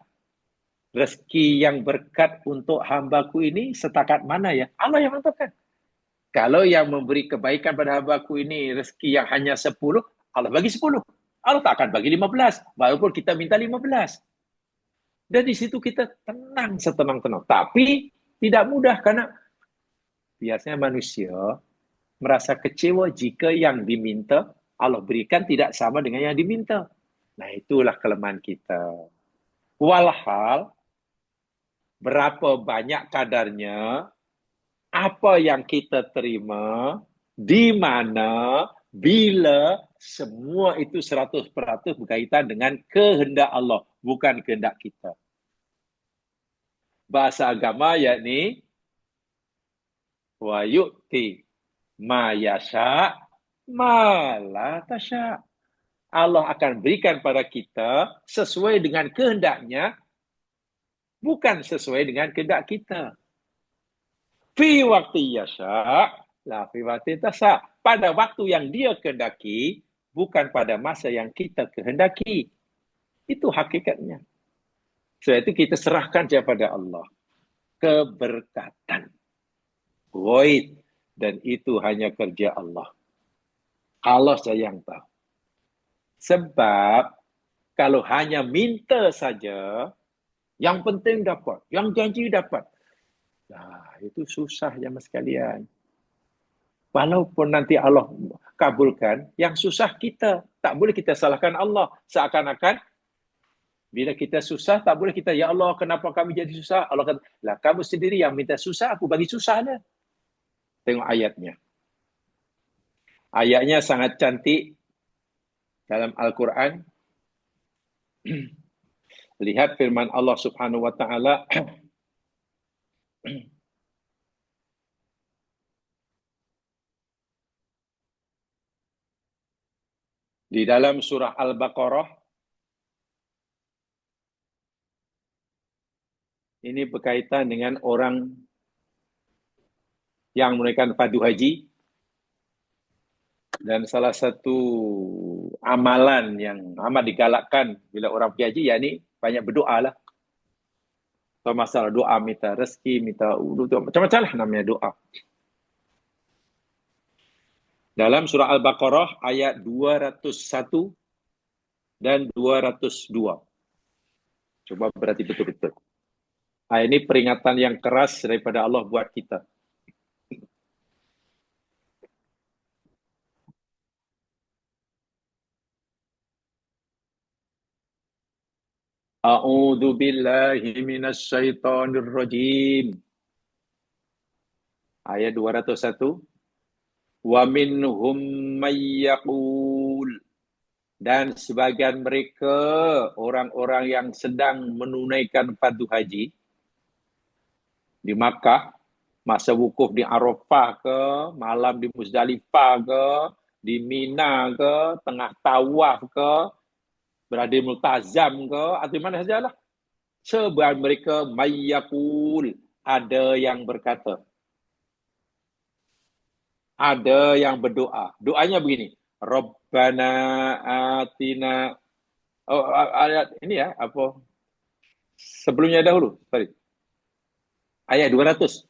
rezeki yang berkat untuk hambaku ini setakat mana ya? Allah yang menentukan. Kalau yang memberi kebaikan pada hambaku ini rezeki yang hanya 10, Allah bagi 10. Allah tak akan bagi 15, walaupun kita minta 15. Dan di situ kita tenang, setenang-tenang. Tapi tidak mudah karena biasanya manusia merasa kecewa jika yang diminta Allah berikan tidak sama dengan yang diminta. Nah, itulah kelemahan kita. Walhal, berapa banyak kadarnya, apa yang kita terima, di mana, bila, semua itu 100% berkaitan dengan kehendak Allah, bukan kehendak kita. Bahasa agama yakni wa yu'ti ma yasha ma la tasha. Allah akan berikan pada kita sesuai dengan kehendaknya, bukan sesuai dengan kehendak kita. Fi waktu yasha, la fi waktu tasha. Pada waktu yang dia kehendaki, bukan pada masa yang kita kehendaki. Itu hakikatnya. Sebab itu kita serahkan kepada Allah. Keberkatan. Void. Dan itu hanya kerja Allah. Allah saja yang tahu. Sebab kalau hanya minta saja, yang penting dapat, yang janji dapat. Nah, itu susah jemaah sekalian. Walaupun nanti Allah kabulkan, yang susah kita. Tak boleh kita salahkan Allah. Seakan-akan bila kita susah, tak boleh kita, ya Allah, kenapa kami jadi susah? Allah kata, lah kamu sendiri yang minta susah, aku bagi susah dah. Tengok ayatnya. Ayatnya sangat cantik dalam Al-Quran. Lihat firman Allah Subhanahu wa taala di dalam surah Al-Baqarah. Ini berkaitan dengan orang yang menunaikan fardu haji. Dan salah satu amalan yang amat digalakkan bila orang pergi haji, yakni banyak berdoa lah. So, masalah doa, minta rezeki, minta macam-macam lah namanya doa. Dalam surah Al-Baqarah ayat 201 dan 202. Coba berarti betul-betul. Ini peringatan yang keras daripada Allah buat kita. A'udzu billahi minasy syaithanir rajim. Ayat 201. Wa minhum may yaqul, dan sebagian mereka orang-orang yang sedang menunaikan fardu haji di Makkah, masa wukuf di Arafah ke, malam di Muzdalifah ke, di Mina ke, tengah tawaf ke, berada di Multazam ke, atau mana sajalah. Sebagian mereka mayyakul, ada yang berkata, ada yang berdoa. Doanya begini, Rabbana atina, oh, ayat ini ya, apa? Sebelumnya dahulu, sorry. Ayat 200.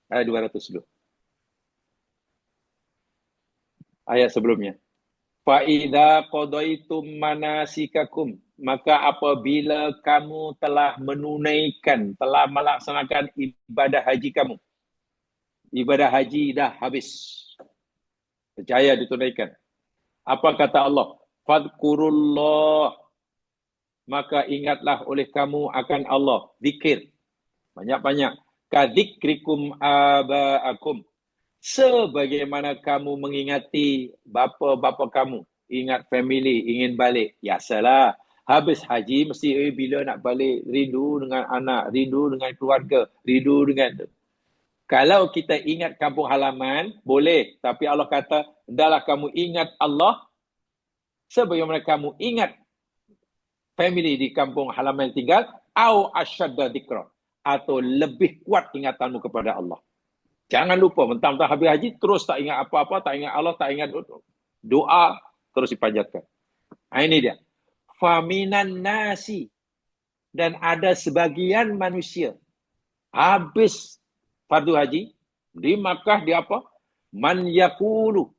Ayat 200 dulu. Ayat sebelumnya. Fa'idha qadaitum manasikakum, maka apabila kamu telah menunaikan, telah melaksanakan ibadah haji kamu, ibadah haji dah habis, berjaya ditunaikan. Apa kata Allah? Fadkurullah, maka ingatlah oleh kamu akan Allah, zikir, banyak-banyak. Kadzikrikum aba'akum, sebagaimana kamu mengingati bapa-bapa kamu, ingat family, ingin balik. Ya salah, habis haji mesti bila nak balik, rindu dengan anak, rindu dengan keluarga, rindu dengan tu. Kalau kita ingat kampung halaman, boleh. Tapi Allah kata, hendaklah kamu ingat Allah sebagaimana kamu ingat family di kampung halaman tinggal, au asyadda dzikra, atau lebih kuat ingatanmu kepada Allah. Jangan lupa, mentang-mentang habis haji, terus tak ingat apa-apa, tak ingat Allah, tak ingat doa, terus dipanjatkan. Ini dia. Faminan nasi, dan ada sebagian manusia, habis fardu haji, di Makkah, di apa? Man yakulu,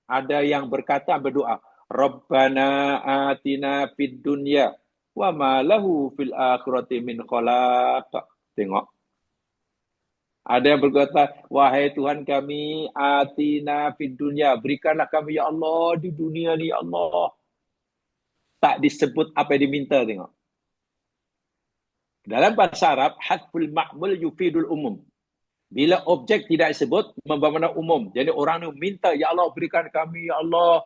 ada yang berkata, berdoa, Rabbana atina fid dunya, wa ma lahu fil akhirati min khalaq. Tengok. Ada yang berkata, wahai Tuhan kami, atina fid dunya, berikanlah kami ya Allah di dunia ni ya Allah. Tak disebut apa yang diminta, tengok. Dalam bahasa Arab, hadful ma'mul yufidul umum. Bila objek tidak disebut, membawa umum. Jadi orang ni minta, ya Allah berikan kami ya Allah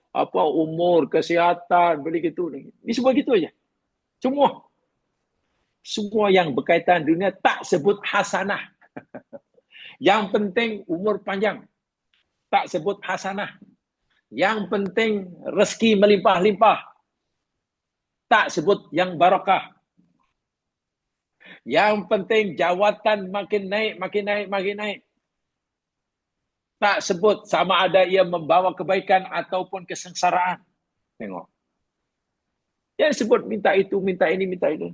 apa umur, kesihatan, beri gitu. Ini semua gitu aja. Semua yang berkaitan dunia tak sebut hasanah. Yang penting umur panjang. Tak sebut hasanah. Yang penting rezeki melimpah-limpah. Tak sebut yang barakah. Yang penting jawatan makin naik, makin naik, makin naik. Tak sebut sama ada ia membawa kebaikan ataupun kesengsaraan. Tengok. Yang sebut minta itu, minta ini, minta itu.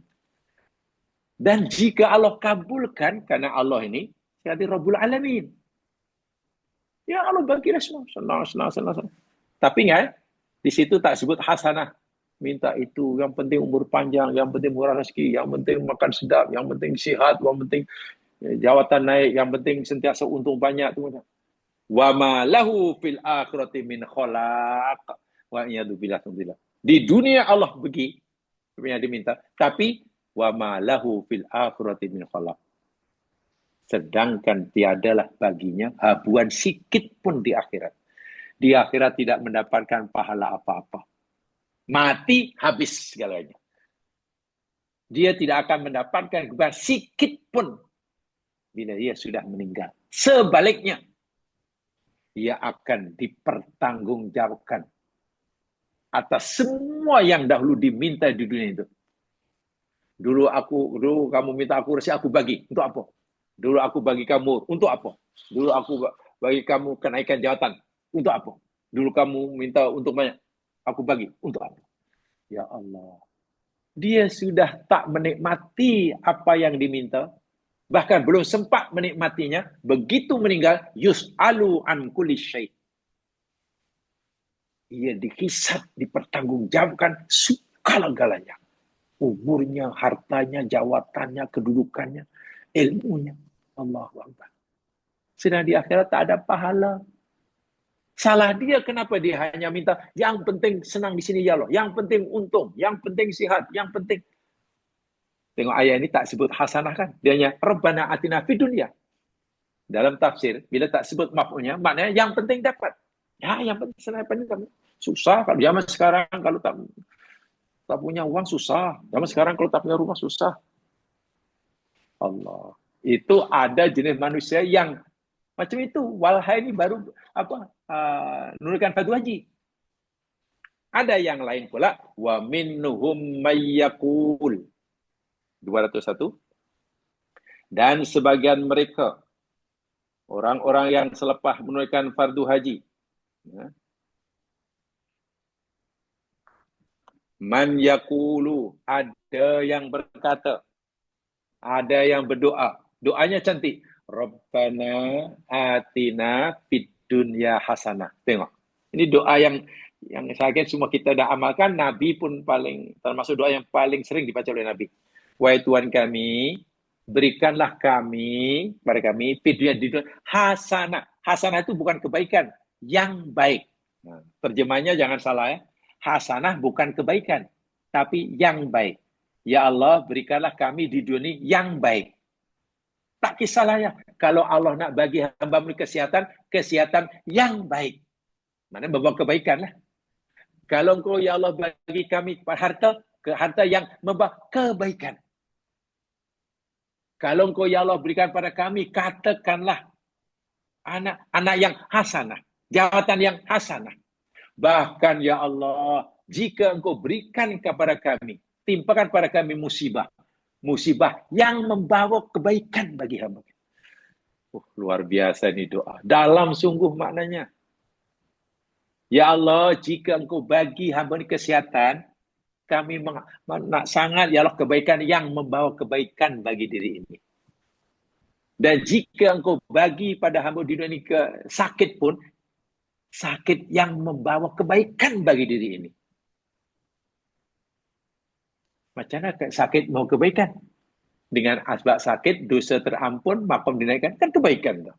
Dan jika Allah kabulkan, karena Allah ini jadi Rabbul Alamin. Ya Allah bagilah semua. Senang. Tapi ingat, di situ tak sebut hasanah. Minta itu, yang penting umur panjang, yang penting murah rezeki, yang penting makan sedap, yang penting sihat, yang penting jawatan naik, yang penting sentiasa untung banyak. Wa ma lahu fil akhirati min khalaq. Wa iyadu billah. Di dunia Allah bagi yang diminta, tapi wa ma lahu fil akhirati min khalaq. Sedangkan tiadalah baginya habuan sikit pun di akhirat. Di akhirat tidak mendapatkan pahala apa-apa. Mati, habis segalanya. Dia tidak akan mendapatkan kebaikan sikit pun bila dia sudah meninggal. Sebaliknya, dia akan dipertanggungjawabkan atas semua yang dahulu diminta di dunia itu. Dulu kamu minta aku rezeki, aku bagi. Untuk apa? Dulu aku bagi kamu, untuk apa? Dulu aku bagi kamu kenaikan jabatan, untuk apa? Dulu kamu minta untuk banyak, aku bagi, untuk apa? Ya Allah. Dia sudah tak menikmati apa yang diminta, bahkan belum sempat menikmatinya, begitu meninggal, yus'alu an kulli syai'. Ia dihisab, dipertanggungjawabkan segala-galanya. Umurnya, hartanya, jawatannya, kedudukannya, ilmunya. Allahu Akbar. Sedang di akhirat tak ada pahala. Salah dia kenapa dia hanya minta yang penting senang di sini ya Allah, yang penting untung, yang penting sehat, yang penting. Tengok ayat ini tak sebut hasanah kan? Dia hanya Rabbana atina fid dunya. Dalam tafsir, bila tak sebut maf'ulnya, maknanya yang penting dapat. Ya, yang penting senang penting. Susah kalau zaman sekarang kalau tak punya uang susah. Zaman sekarang kalau tak punya rumah susah. Allah. Itu ada jenis manusia yang macam itu. Walhai ini baru nurunkan Fadu Haji. Ada yang lain pula. Wa minhum mayyakul. 201. Dan sebagian mereka, orang-orang yang selepas menunaikan fardu haji, ya, man yakulu, ada yang berkata, ada yang berdoa. Doanya cantik. Rabbana atina fid dunya hasanah. Tengok. Ini doa yang saya kira semua kita dah amalkan. Nabi pun termasuk doa yang paling sering dibaca oleh Nabi. Wahai Tuhan kami, berikanlah kami, pada kami, fid dunya di dunia hasanah. Hasanah itu bukan kebaikan, yang baik. Nah, terjemahnya jangan salah ya. Hasanah bukan kebaikan, tapi yang baik. Ya Allah, berikanlah kami di dunia yang baik. Tak kisahlah ya. Kalau Allah nak bagi hamba kesihatan yang baik. Mana membawa kebaikan lah. Kalau engkau ya Allah bagi kami harta yang membawa kebaikan. Kalau engkau ya Allah berikan pada kami, katakanlah anak yang hasanah. Jawatan yang hasanah. Bahkan ya Allah, jika engkau berikan kepada kami, timpakan pada kami musibah. Musibah yang membawa kebaikan bagi hamba. Luar biasa ini doa. Dalam sungguh maknanya. Ya Allah, jika engkau bagi hamba ini kesihatan, kami nak sangat ya Allah kebaikan yang membawa kebaikan bagi diri ini. Dan jika engkau bagi pada hamba di dunia ini sakit pun, sakit yang membawa kebaikan bagi diri ini. Macam mana sakit mau kebaikan? Dengan asbab sakit, dosa terampun, makom dinaikkan, kan kebaikan.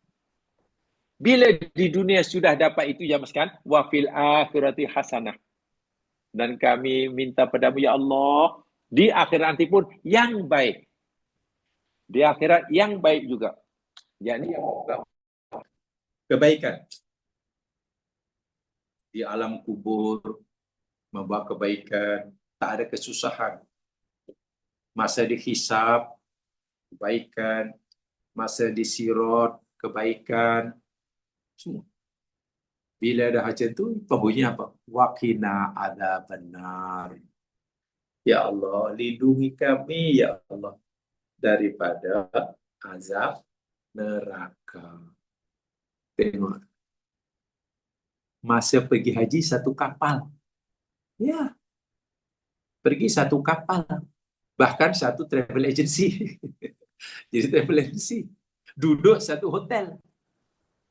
Bila di dunia sudah dapat itu, ya maskan, wa fil akhirati hasanah. Dan kami minta padamu, ya Allah, di akhirat nanti pun yang baik. Di akhirat yang baik juga. Yakni yang kebaikan. Di alam kubur, membawa kebaikan, tak ada kesusahan. Masa dihisab, kebaikan. Masa disirot, kebaikan. Semua. Bila dah macam tu, pembunyinya apa? Waqina ada benar. Ya Allah, lindungi kami, ya Allah, daripada azab neraka. Tengok. Masa pergi haji satu kapal. Ya. Pergi satu kapal. Bahkan satu travel agency. Jadi travel agency. Duduk satu hotel.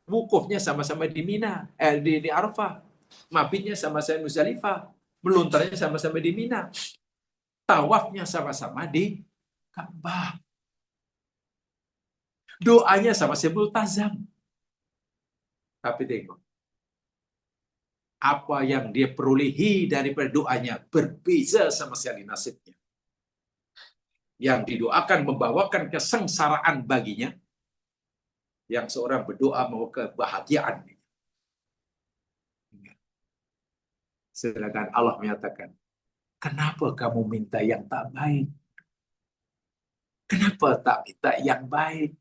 Wukufnya sama-sama di Mina, di Arafah. Mabitnya sama-sama di Muzdalifah. Melontarnya sama-sama di Mina. Tawafnya sama-sama di Ka'bah. Doanya sama-sama multazam. Tapi tengok. Apa yang dia perolehi daripada doanya berbeza sama sekali nasibnya. Yang didoakan membawakan kesengsaraan baginya. Yang seorang berdoa mau kebahagiaan. Sedangkan Allah menyatakan, kenapa kamu minta yang tak baik? Kenapa tak minta yang baik?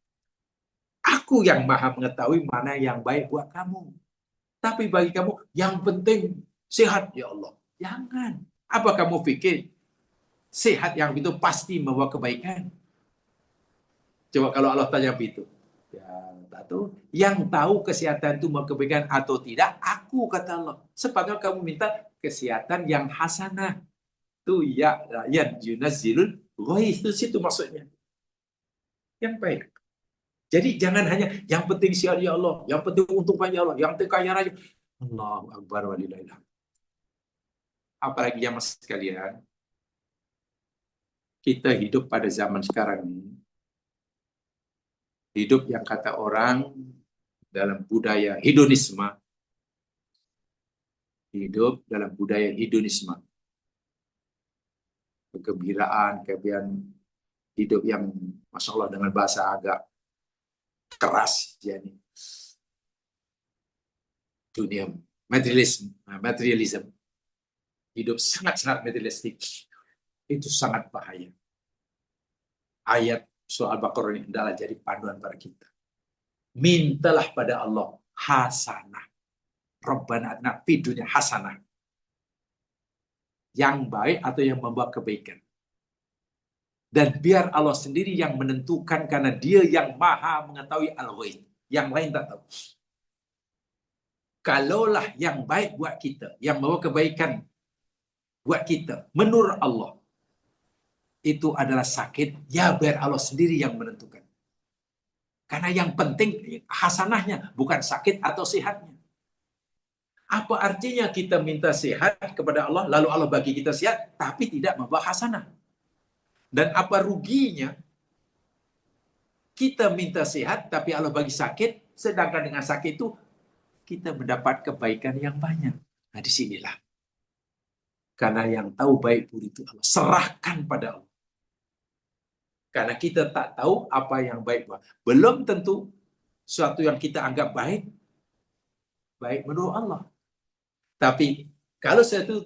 Aku yang maha mengetahui mana yang baik buat kamu. Tapi bagi kamu, yang penting sehat, ya Allah. Jangan. Apa kamu fikir sehat yang itu pasti membawa kebaikan? Coba kalau Allah tanya begitu. Ya, tak tahu. Yang tahu kesehatan itu membawa kebaikan atau tidak, aku kata Allah. Sepatutnya kamu minta kesehatan yang hasanah. Itu ya yunazzilul ghaits, itu situ maksudnya. Yang baik. Jadi jangan hanya yang penting sihat ya Allah, yang penting untungkan ya Allah, yang penting kaya raya. Allahu akbar walillahil hamd. Apalagi jamaah sekalian, kita hidup pada zaman sekarang ini, hidup yang kata orang dalam budaya hedonisme, hidup dalam budaya hedonisme, kegembiraan, kebiasaan hidup yang Masya Allah dengan bahasa agak keras, jadi dunia materialism, hidup sangat-sangat materialistik, itu sangat bahaya. Ayat surah Al-Baqarah ini adalah jadi panduan pada kita. Mintalah pada Allah hasanah. Rabbana atina fid dunya hasanah. Yang baik atau yang membawa kebaikan. Dan biar Allah sendiri yang menentukan karena dia yang maha mengetahui al-ghaib. Yang lain tak tahu. Kalaulah yang baik buat kita, yang membawa kebaikan buat kita, menurut Allah, itu adalah sakit, ya biar Allah sendiri yang menentukan. Karena yang penting hasanahnya, bukan sakit atau sehatnya. Apa artinya kita minta sehat kepada Allah, lalu Allah bagi kita sehat, tapi tidak membawa hasanah? Dan apa ruginya kita minta sehat, tapi Allah bagi sakit, sedangkan dengan sakit itu kita mendapat kebaikan yang banyak. Nah, disinilah. Karena yang tahu baik buruk itu Allah. Serahkan pada Allah. Karena kita tak tahu apa yang baik. Belum tentu suatu yang kita anggap baik, baik menurut Allah. Tapi kalau suatu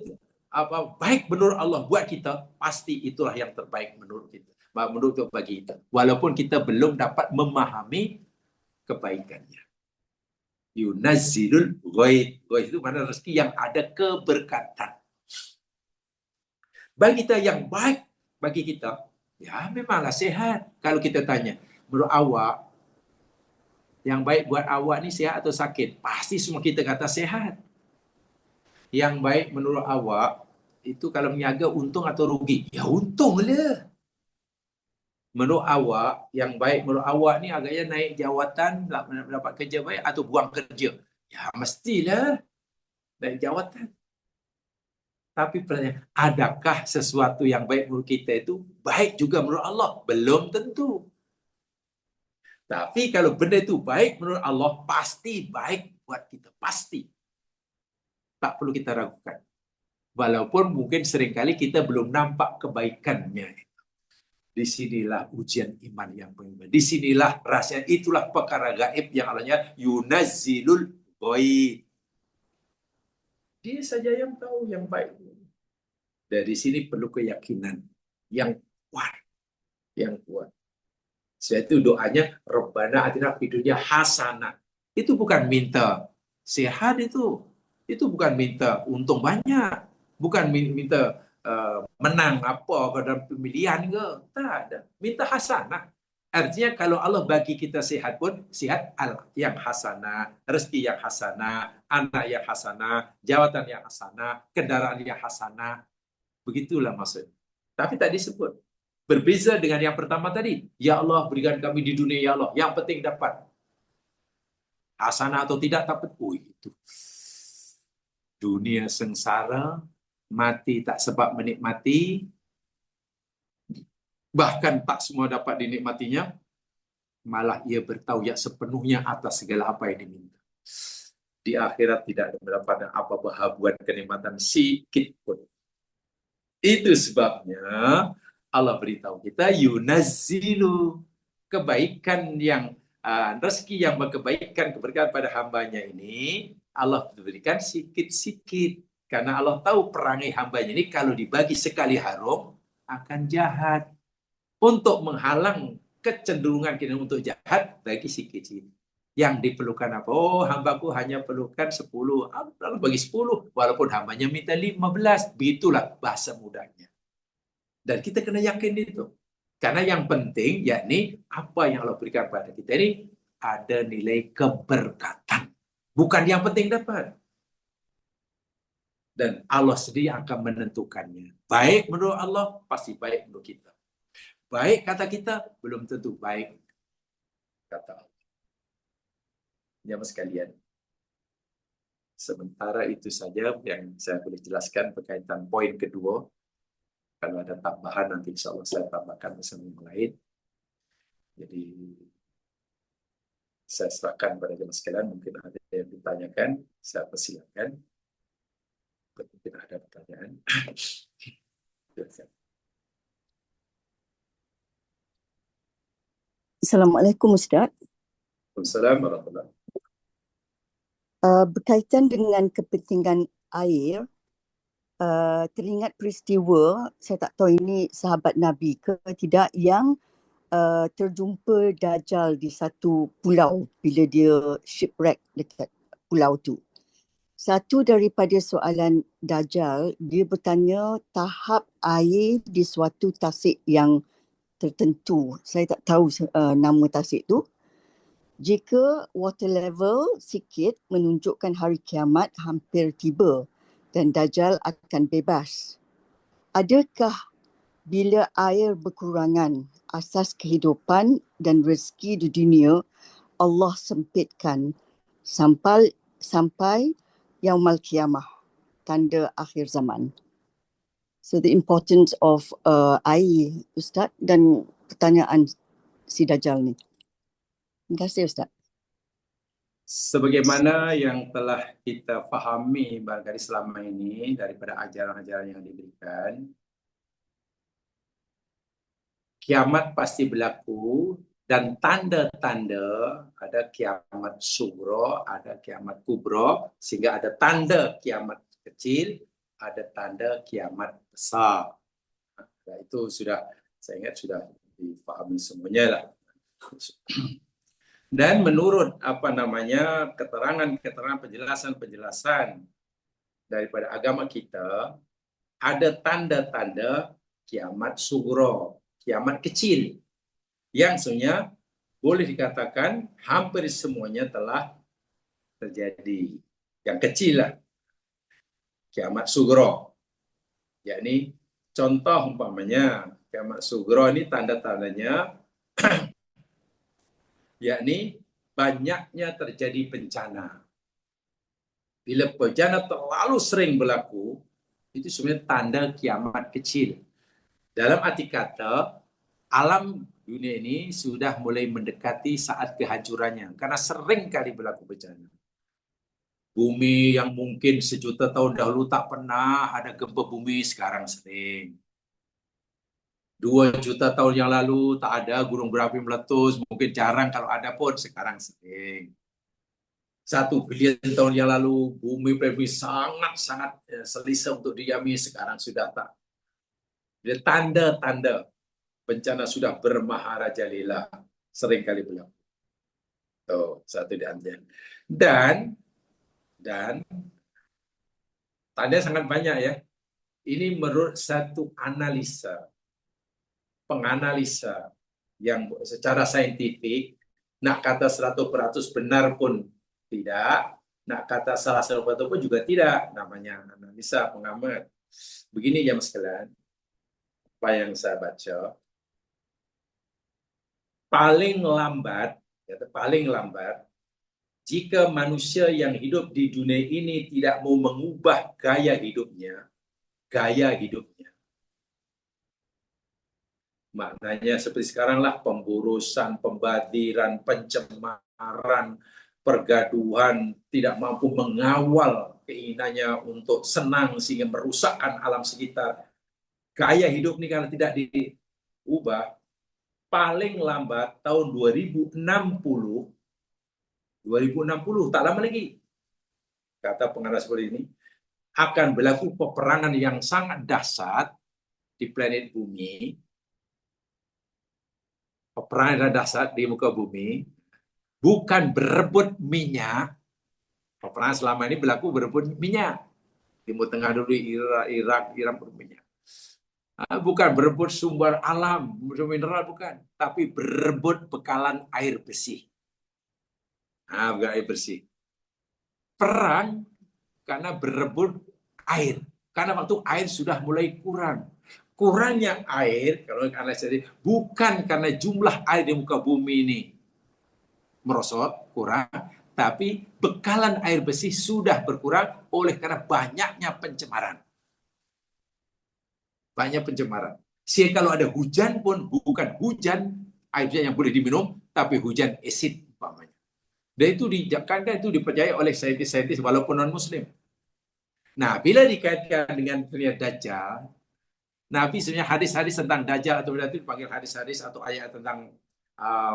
baik menurut Allah buat kita, pasti itulah yang terbaik menurut kita. Menurut bagi kita. Walaupun kita belum dapat memahami kebaikannya. Yunazzilul ghaib. Ghaib itu mana rezeki yang ada keberkatan. Bagi kita yang baik, bagi kita, ya memanglah sehat. Kalau kita tanya, menurut awak, yang baik buat awak ni sehat atau sakit? Pasti semua kita kata sehat. Yang baik menurut awak, itu kalau meniaga untung atau rugi? Ya untung lah. Menurut awak, yang baik menurut awak ni agaknya naik jawatan, dapat kerja baik atau buang kerja? Ya mestilah naik jawatan. Tapi pertanyaan, adakah sesuatu yang baik menurut kita itu baik juga menurut Allah? Belum tentu. Tapi kalau benda itu baik menurut Allah, pasti baik buat kita. Pasti. Tak perlu kita ragukan. Walaupun mungkin seringkali kita belum nampak kebaikannya. Disinilah ujian iman yang paling. Disinilah rahasia, itulah perkara gaib yang Allahnya yunazzilul ghaib. Dia saja yang tahu yang baik. Dari sini perlu keyakinan yang kuat. Yang kuat. Sebab itu doanya Rabbana atina fid dunya hasanah. Itu bukan minta sehat itu. Itu bukan minta untung banyak. Bukan minta menang apa ke dalam pemilihan ke. Tak ada. Minta hasanah. Artinya kalau Allah bagi kita sehat pun, sehat yang hasanah, rezeki yang hasanah, anak yang hasanah, jawatan yang hasanah, kendaraan yang hasanah. Begitulah maksudnya. Tapi tak disebut. Berbeza dengan yang pertama tadi. Ya Allah, berikan kami di dunia, ya Allah. Yang penting dapat. Hasanah atau tidak, dapat. Oh, itu. Dunia sengsara, mati tak sebab menikmati, bahkan tak semua dapat dinikmatinya, malah ia bertauyak sepenuhnya atas segala apa yang diminta. Di akhirat tidak mendapatkan apa-apa habuan kenikmatan sikit pun. Itu sebabnya Allah beritahu kita yunazzilu, kebaikan yang rezeki yang berkebaikan keberkahan pada hambanya ini Allah berikan sikit-sikit karena Allah tahu perangai hambanya ini kalau dibagi sekali harum akan jahat. Untuk menghalang kecenderungan kita untuk jahat, bagi sikit-sikit. Yang diperlukan apa? Oh, hambaku hanya perlukan 10. Allah bagi 10. Walaupun hambanya minta 15. Begitulah bahasa mudahnya. Dan kita kena yakin itu. Karena yang penting, yakni apa yang Allah berikan pada kita ini ada nilai keberkatan. Bukan yang penting dapat. Dan Allah sendiri akan menentukannya. Baik menurut Allah, pasti baik menurut kita. Baik kata kita, belum tentu baik kata Allah. Jamaah sekalian, sementara itu saja yang saya boleh jelaskan berkaitan poin kedua. Kalau ada tambahan nanti insya Allah saya tambahkan bersama yang lain. Jadi saya serahkan pada jamaah sekalian, mungkin ada yang ditanyakan, saya persilakan. mungkin ada pertanyaan. Assalamualaikum Ustaz. Assalamualaikum warahmatullahi wabarakatuh. Berkaitan dengan kepentingan air, teringat peristiwa, saya tak tahu ini sahabat Nabi ke tidak, yang terjumpa Dajjal di satu pulau bila dia shipwreck dekat pulau tu. Satu daripada soalan Dajjal, dia bertanya tahap air di suatu tasik yang tertentu. Saya tak tahu nama tasik tu. Jika water level sikit menunjukkan hari kiamat hampir tiba dan Dajjal akan bebas. Adakah bila air berkurangan, asas kehidupan dan rezeki di dunia Allah sempitkan sampai yaumul qiyamah, tanda akhir zaman? So the importance of air, Ustaz, dan pertanyaan si Dajjal ni. Terima kasih, Ustaz. Sebagaimana yang telah kita fahami barangkali selama ini daripada ajaran-ajaran yang diberikan, kiamat pasti berlaku dan tanda-tanda, ada kiamat sugro, ada kiamat kubro, sehingga ada tanda kiamat kecil, ada tanda kiamat besar. Nah, itu sudah, saya ingat sudah difahami semuanya lah. Dan menurut keterangan-keterangan, penjelasan-penjelasan daripada agama kita, ada tanda-tanda kiamat sugro, kiamat kecil, yang sebenarnya boleh dikatakan hampir semuanya telah terjadi. Yang kecil lah, kiamat sugro, yakni contoh umpamanya kiamat sugro ini tanda-tandanya yakni banyaknya terjadi bencana. Bila bencana terlalu sering berlaku, itu sebenarnya tanda kiamat kecil. Dalam arti kata, alam dunia ini sudah mulai mendekati saat kehancurannya karena sering kali berlaku bencana. Bumi yang mungkin sejuta tahun dahulu tak pernah ada gempa bumi, sekarang sering. 2 juta tahun yang lalu tak ada gunung berapi meletus, mungkin jarang kalau ada pun, sekarang sering. 1 bilion tahun yang lalu bumi sangat-sangat selisa untuk didiami, sekarang sudah tak. Jadi tanda-tanda bencana sudah bermaharajalela sering kali berlaku. Satu di antara. Dan tanda sangat banyak ya. Ini menurut satu penganalisa yang secara saintifik, nak kata 100% benar pun tidak, nak kata salah 100% pun juga tidak, namanya analisa, pengamat. Begini ya mas sekalian, apa yang saya baca, paling lambat, jika manusia yang hidup di dunia ini tidak mau mengubah gaya hidupnya, maknanya seperti sekarang lah, pemburusan, pembadiran, pencemaran, pergaduhan, tidak mampu mengawal keinginannya untuk senang sehingga merusakkan alam sekitar. Gaya hidup ini kalau tidak diubah, paling lambat tahun 2060, tak lama lagi, kata pengarah seperti ini, akan berlaku peperangan yang sangat dahsyat di planet bumi. Peperangan dahsyat di muka bumi, bukan berebut minyak. Peperangan selama ini berlaku berebut minyak. Timur Tengah dulu, Irak, Iran berebut minyak. Bukan berebut sumber alam, mineral bukan, tapi berebut bekalan air bersih. Bukan air bersih. Perang karena berebut air. Karena waktu air sudah mulai kurang. Kurangnya air, kalau analisa tadi, bukan karena jumlah air di muka bumi ini merosot, kurang, tapi bekalan air bersih sudah berkurang oleh karena banyaknya pencemaran. Banyak pencemaran. Sehingga kalau ada hujan pun bukan hujan air yang boleh diminum, tapi hujan asid umpamanya. Dan itu dipercaya oleh saintis-saintis walaupun non-muslim. Nah, bila dikaitkan dengan dunia Dajjal, Nabi sebenarnya hadis-hadis tentang Dajjal atau berarti dipanggil hadis-hadis atau ayat tentang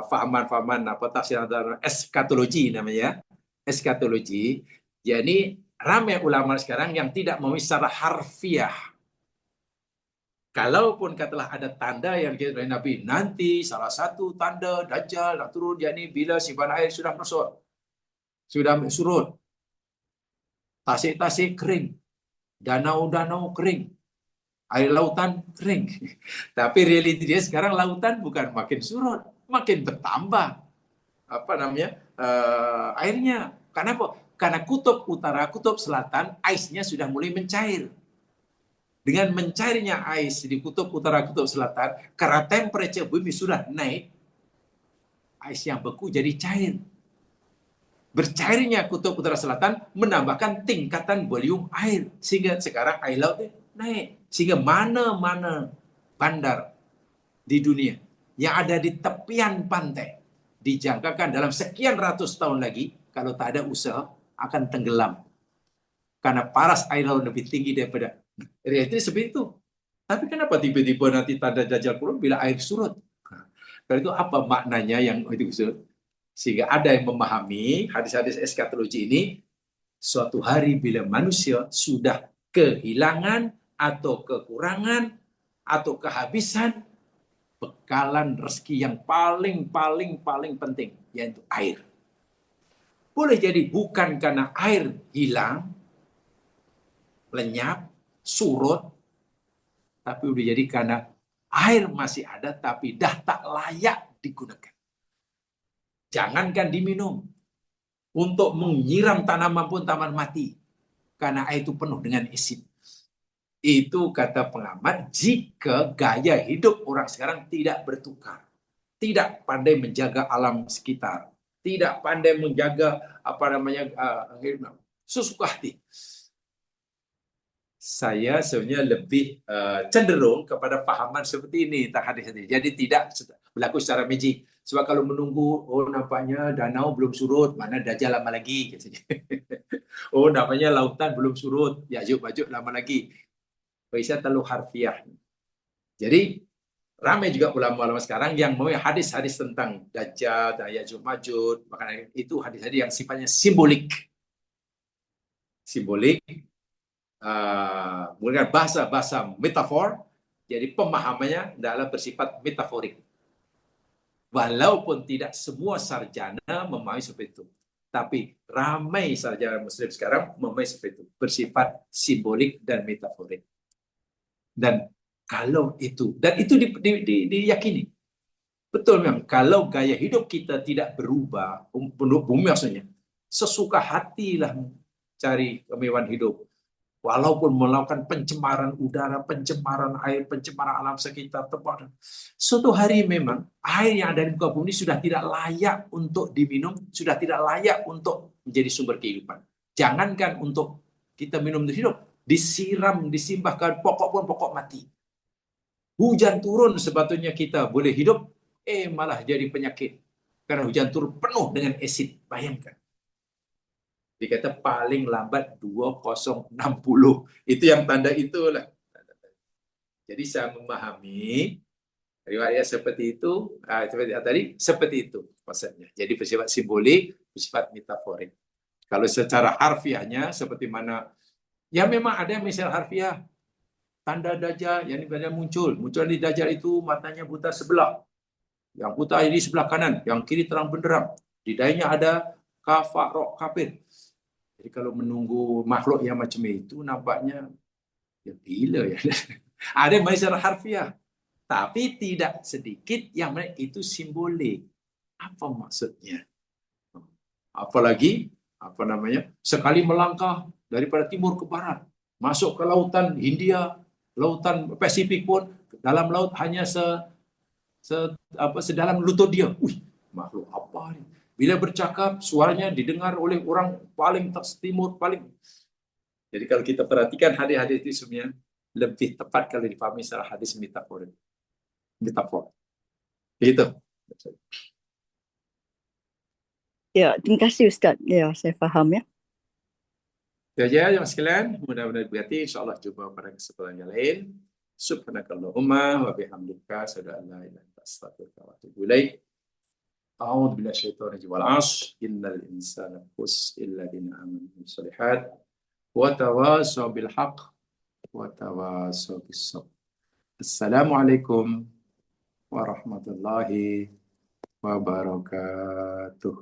fahaman-fahaman apa tafsir atau eskatologi namanya, eskatologi. Jadi ramai ulama sekarang yang tidak memahami secara harfiah. Kalaupun katalah ada tanda yang dikatakan oleh Nabi, nanti salah satu tanda Dajjal nak turun, yakni bila simpan air sudah merosot, sudah surut, tasik-tasik kering, danau-danau kering, air lautan kering. Tapi realiti dia sekarang lautan bukan makin surut, makin bertambah airnya. Karena apa? Karena kutub utara, kutub selatan, aisnya sudah mulai mencair. Dengan mencairnya ais di kutub utara, kutub selatan, karena temperature bumi sudah naik, ais yang beku jadi cair. Bercairnya kutub utara selatan menambahkan tingkatan volume air, sehingga sekarang air laut naik. Sehingga mana-mana bandar di dunia yang ada di tepian pantai dijangkakan dalam sekian ratus tahun lagi, kalau tak ada usaha, akan tenggelam. Karena paras air laut lebih tinggi daripada realiti seperti itu. Tapi kenapa tiba-tiba nanti tanda Dajjal turun bila air surut? Karena itu apa maknanya yang itu surut? Sehingga ada yang memahami hadis-hadis eskatologi ini, suatu hari bila manusia sudah kehilangan atau kekurangan atau kehabisan bekalan rezeki yang paling penting, yaitu air. Boleh jadi bukan karena air hilang, lenyap, surut, tapi udah jadi karena air masih ada tapi dah tak layak digunakan. Jangankan diminum, untuk menyiram tanaman pun taman mati, karena air itu penuh dengan asid. Itu kata pengamat, jika gaya hidup orang sekarang tidak bertukar, tidak pandai menjaga alam sekitar, tidak pandai menjaga sesuka hati. Saya sebenarnya lebih cenderung kepada pahaman seperti ini tentang hadis-hadis. Jadi tidak berlaku secara magic. Sebab kalau menunggu, nampaknya danau belum surut, mana Dajjal lama lagi. Nampaknya lautan belum surut, Ya'juj lama lagi. Bisa terlalu harfiah. Jadi ramai juga ulama-ulama sekarang yang mau hadis-hadis tentang Dajjal, Ya'juj Ma'juj, makanya itu hadis-hadis yang sifatnya simbolik. Menggunakan bahasa metafor, jadi pemahamannya adalah bersifat metaforik. Walaupun tidak semua sarjana memahami seperti itu, tapi ramai sarjana muslim sekarang memahami seperti itu, bersifat simbolik dan metaforik. Dan kalau itu, dan itu diyakini, betul memang, kalau gaya hidup kita tidak berubah, bumi maksudnya, sesuka hatilah cari kemewahan hidup. Walaupun melakukan pencemaran udara, pencemaran air, pencemaran alam sekitar, tempat. Suatu hari memang air yang ada di muka bumi sudah tidak layak untuk diminum, sudah tidak layak untuk menjadi sumber kehidupan. Jangankan untuk kita minum untuk hidup, disiram, disimbahkan pokok pun pokok mati. Hujan turun sebetulnya kita boleh hidup, malah jadi penyakit. Karena hujan turun penuh dengan asid, bayangkan. Dikata paling lambat 2060. Itu yang tanda itulah. Jadi saya memahami riwayat seperti itu, seperti itu maksudnya. Jadi bersifat simbolik, bersifat metaforik. Kalau secara harfiahnya seperti mana, ya memang ada misal harfiah. Tanda Dajjal yang muncul di Dajjal itu matanya buta sebelah. Yang buta ini sebelah kanan, yang kiri terang benderang. Di dahinya ada kafak rok kafir. Jadi kalau menunggu makhluk yang macam itu nampaknya ya gila ya. Ada yang secara harfiah, tapi tidak sedikit yang itu simbolik. Apa maksudnya? Apalagi sekali melangkah daripada timur ke barat, masuk ke lautan Hindia, lautan Pasifik pun, dalam laut hanya sedalam lutut dia. Makhluk apa ini? Bila bercakap, suaranya didengar oleh orang paling timur, paling. Jadi kalau kita perhatikan hadis-hadis itu sebenarnya lebih tepat kalau dipahami secara hadis metafor. Gitu. Ya, terima kasih Ustaz. Ya, saya faham ya. Itu aja jemaah sekalian, mudah-mudahan berarti insyaallah jumpa pada kesempatan yang lain. Subhanakallahumma wa bihamdika asyhadu an la ilaha illa anta astaghfiruka wa atubu ilaik. A'udzu billahi syaitonir rajim. Wal 'ashr innal insana khus illa ladzina amanu wa shalihat wa tawasaw bil haqq wa tawasaw bis sabr. Assalamualaikum warahmatullahi wabarakatuh.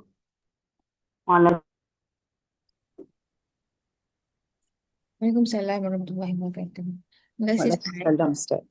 Waalaikumsalam warahmatullahi wabarakatuh. Terima kasih Ustaz. Waalaikumsalam Ustaz.